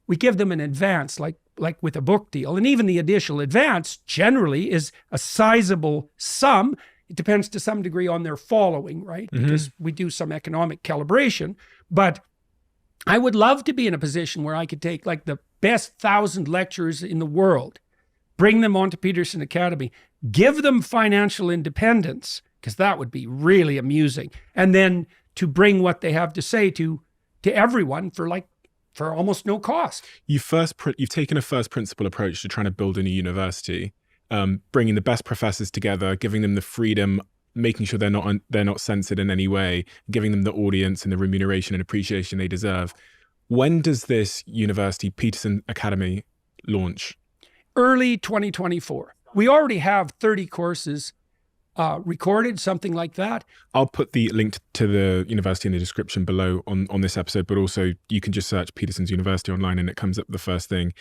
we give them an advance, like with a book deal, and even the initial advance generally is a sizable sum. It depends to some degree on their following, right? Because we do some economic calibration, but I would love to be in a position where I could take like the best 1,000 lecturers in the world, bring them onto Peterson Academy, give them financial independence, because that would be really amusing, and then to bring what they have to say to everyone for almost no cost. You've taken a first principle approach to trying to build a new university, bringing the best professors together, giving them the freedom, making sure they're not censored in any way, giving them the audience and the remuneration and appreciation they deserve. When does this university, Peterson Academy, launch? Early 2024. We already have 30 courses recorded, something like that. I'll put the link to the university in the description below on this episode, but also you can just search Peterson's University online and it comes up the first thing.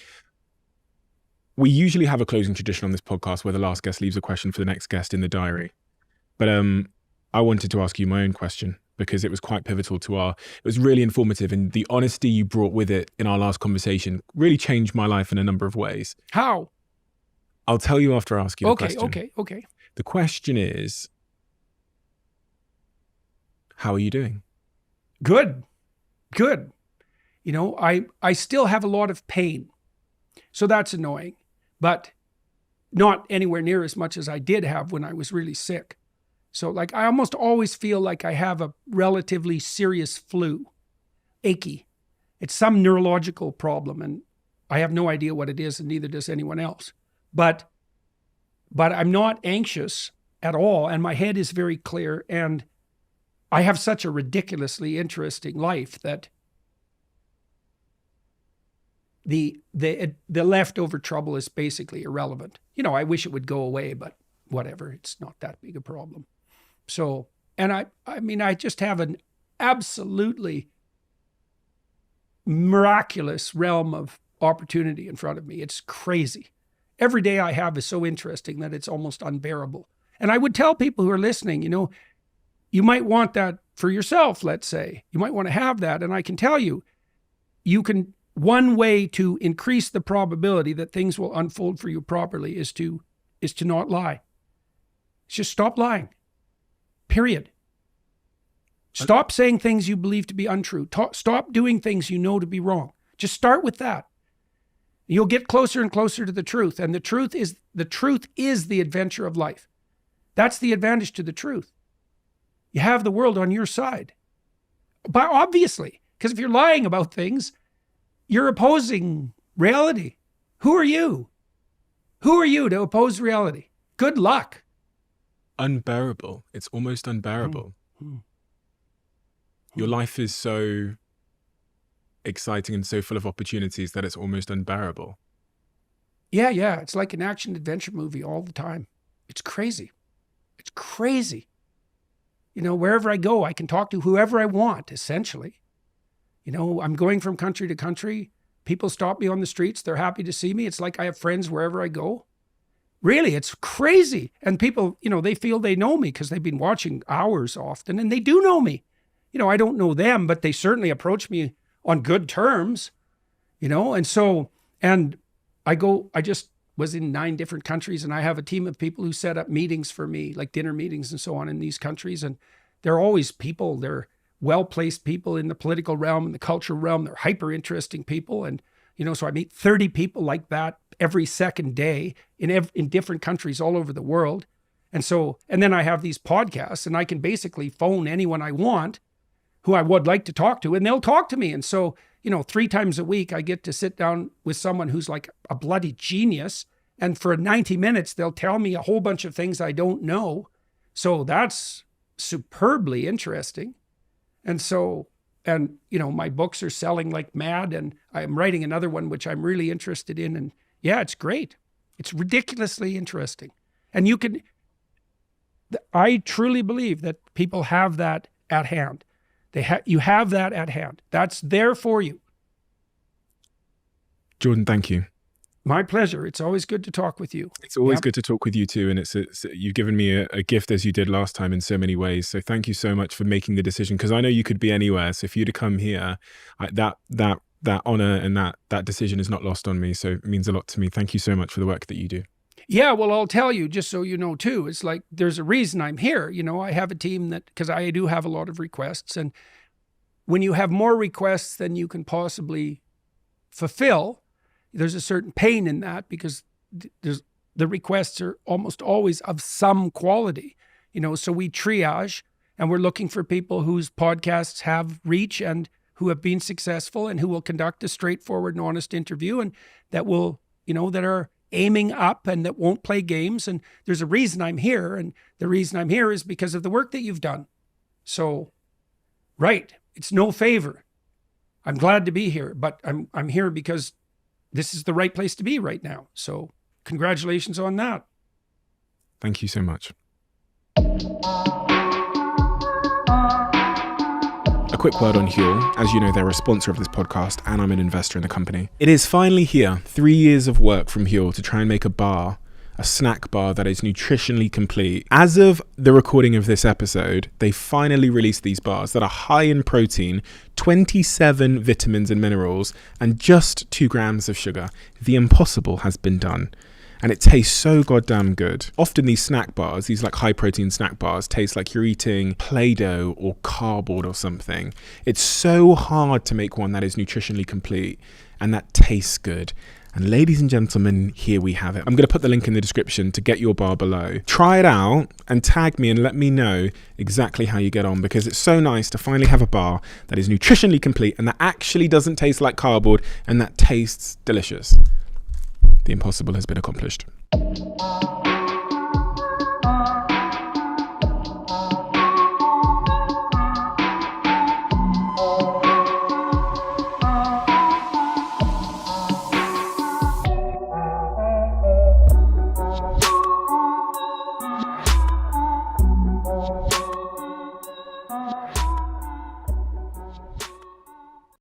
We usually have a closing tradition on this podcast where the last guest leaves a question for the next guest in the diary. But I wanted to ask you my own question, because it was quite pivotal to it was really informative, and the honesty you brought with it in our last conversation really changed my life in a number of ways. How? I'll tell you after I ask you the question. Okay. The question is, how are you doing? Good. You know, I still have a lot of pain. So that's annoying, but not anywhere near as much as I did have when I was really sick. So like I almost always feel like I have a relatively serious flu, achy. It's some neurological problem and I have no idea what it is and neither does anyone else. But I'm not anxious at all and my head is very clear and I have such a ridiculously interesting life that the leftover trouble is basically irrelevant. You know, I wish it would go away, but whatever, it's not that big a problem. So, and I mean, I just have an absolutely miraculous realm of opportunity in front of me. It's crazy. Every day I have is so interesting that it's almost unbearable. And I would tell people who are listening, you know, you might want that for yourself, let's say. You might want to have that. And I can tell you, one way to increase the probability that things will unfold for you properly is to not lie. Just stop lying. Period. Stop saying things you believe to be untrue. Stop doing things you know to be wrong. Just start with that. You'll get closer and closer to the truth. And the truth is the adventure of life. That's the advantage to the truth. You have the world on your side. But obviously, because if you're lying about things, you're opposing reality. Who are you? Who are you to oppose reality? Good luck. Unbearable. It's almost unbearable. Your life is so exciting and so full of opportunities that it's almost unbearable. Yeah. It's like an action adventure movie all the time. It's crazy. It's crazy. You know, wherever I go, I can talk to whoever I want, essentially. You know, I'm going from country to country. People stop me on the streets. They're happy to see me. It's like I have friends wherever I go. Really, it's crazy. And people, you know, they feel they know me because they've been watching hours often and they do know me. You know, I don't know them, but they certainly approach me on good terms, you know? And so, and I just was in 9 different countries and I have a team of people who set up meetings for me, like dinner meetings and so on in these countries. And they're always people, they're well-placed people in the political realm and the cultural realm. They're hyper interesting people. And, you know, so I meet 30 people like that every second day in different countries all over the world. And so, and then I have these podcasts and I can basically phone anyone I want who I would like to talk to and they'll talk to me. And so, you know, 3 times a week, I get to sit down with someone who's like a bloody genius. And for 90 minutes, they'll tell me a whole bunch of things I don't know. So that's superbly interesting. And so, and, you know, my books are selling like mad and I'm writing another one, which I'm really interested in. And yeah, it's great. It's ridiculously interesting. And I truly believe that people have that at hand. You have that at hand. That's there for you. Jordan, thank you. My pleasure. It's always good to talk with you. It's always good to talk with you too. And you've given me a gift as you did last time in so many ways. So thank you so much for making the decision because I know you could be anywhere. So for you to come here, that honor and that decision is not lost on me. So it means a lot to me. Thank you so much for the work that you do. Yeah, well, I'll tell you, just so you know too, it's like there's a reason I'm here. You know, I have a team because I do have a lot of requests. And when you have more requests than you can possibly fulfill, there's a certain pain in that because the requests are almost always of some quality. You know, so we triage and we're looking for people whose podcasts have reach and who have been successful and who will conduct a straightforward and honest interview and that will, you know, that are aiming up and that won't play games. And there's a reason I'm here. And the reason I'm here is because of the work that you've done. So, right. It's no favor. I'm glad to be here, but I'm here because this is the right place to be right now. So congratulations on that. Thank you so much. A quick word on Youve. As you know, they're a sponsor of this podcast and I'm an investor in the company. It is finally here, 3 years of work from Youve to try and make a snack bar that is nutritionally complete. As of the recording of this episode, they finally released these bars that are high in protein, 27 vitamins and minerals, and just 2 grams of sugar. The impossible has been done. and it tastes so goddamn good. Often these snack bars, these like high protein snack bars, taste like you're eating Play-Doh or cardboard or something. It's so hard to make one that is nutritionally complete and that tastes good. And ladies and gentlemen, here we have it. I'm going to put the link in the description to get your bar below. Try it out and tag me and let me know exactly how you get on, because it's so nice to finally have a bar that is nutritionally complete and that actually doesn't taste like cardboard and that tastes delicious. The impossible has been accomplished.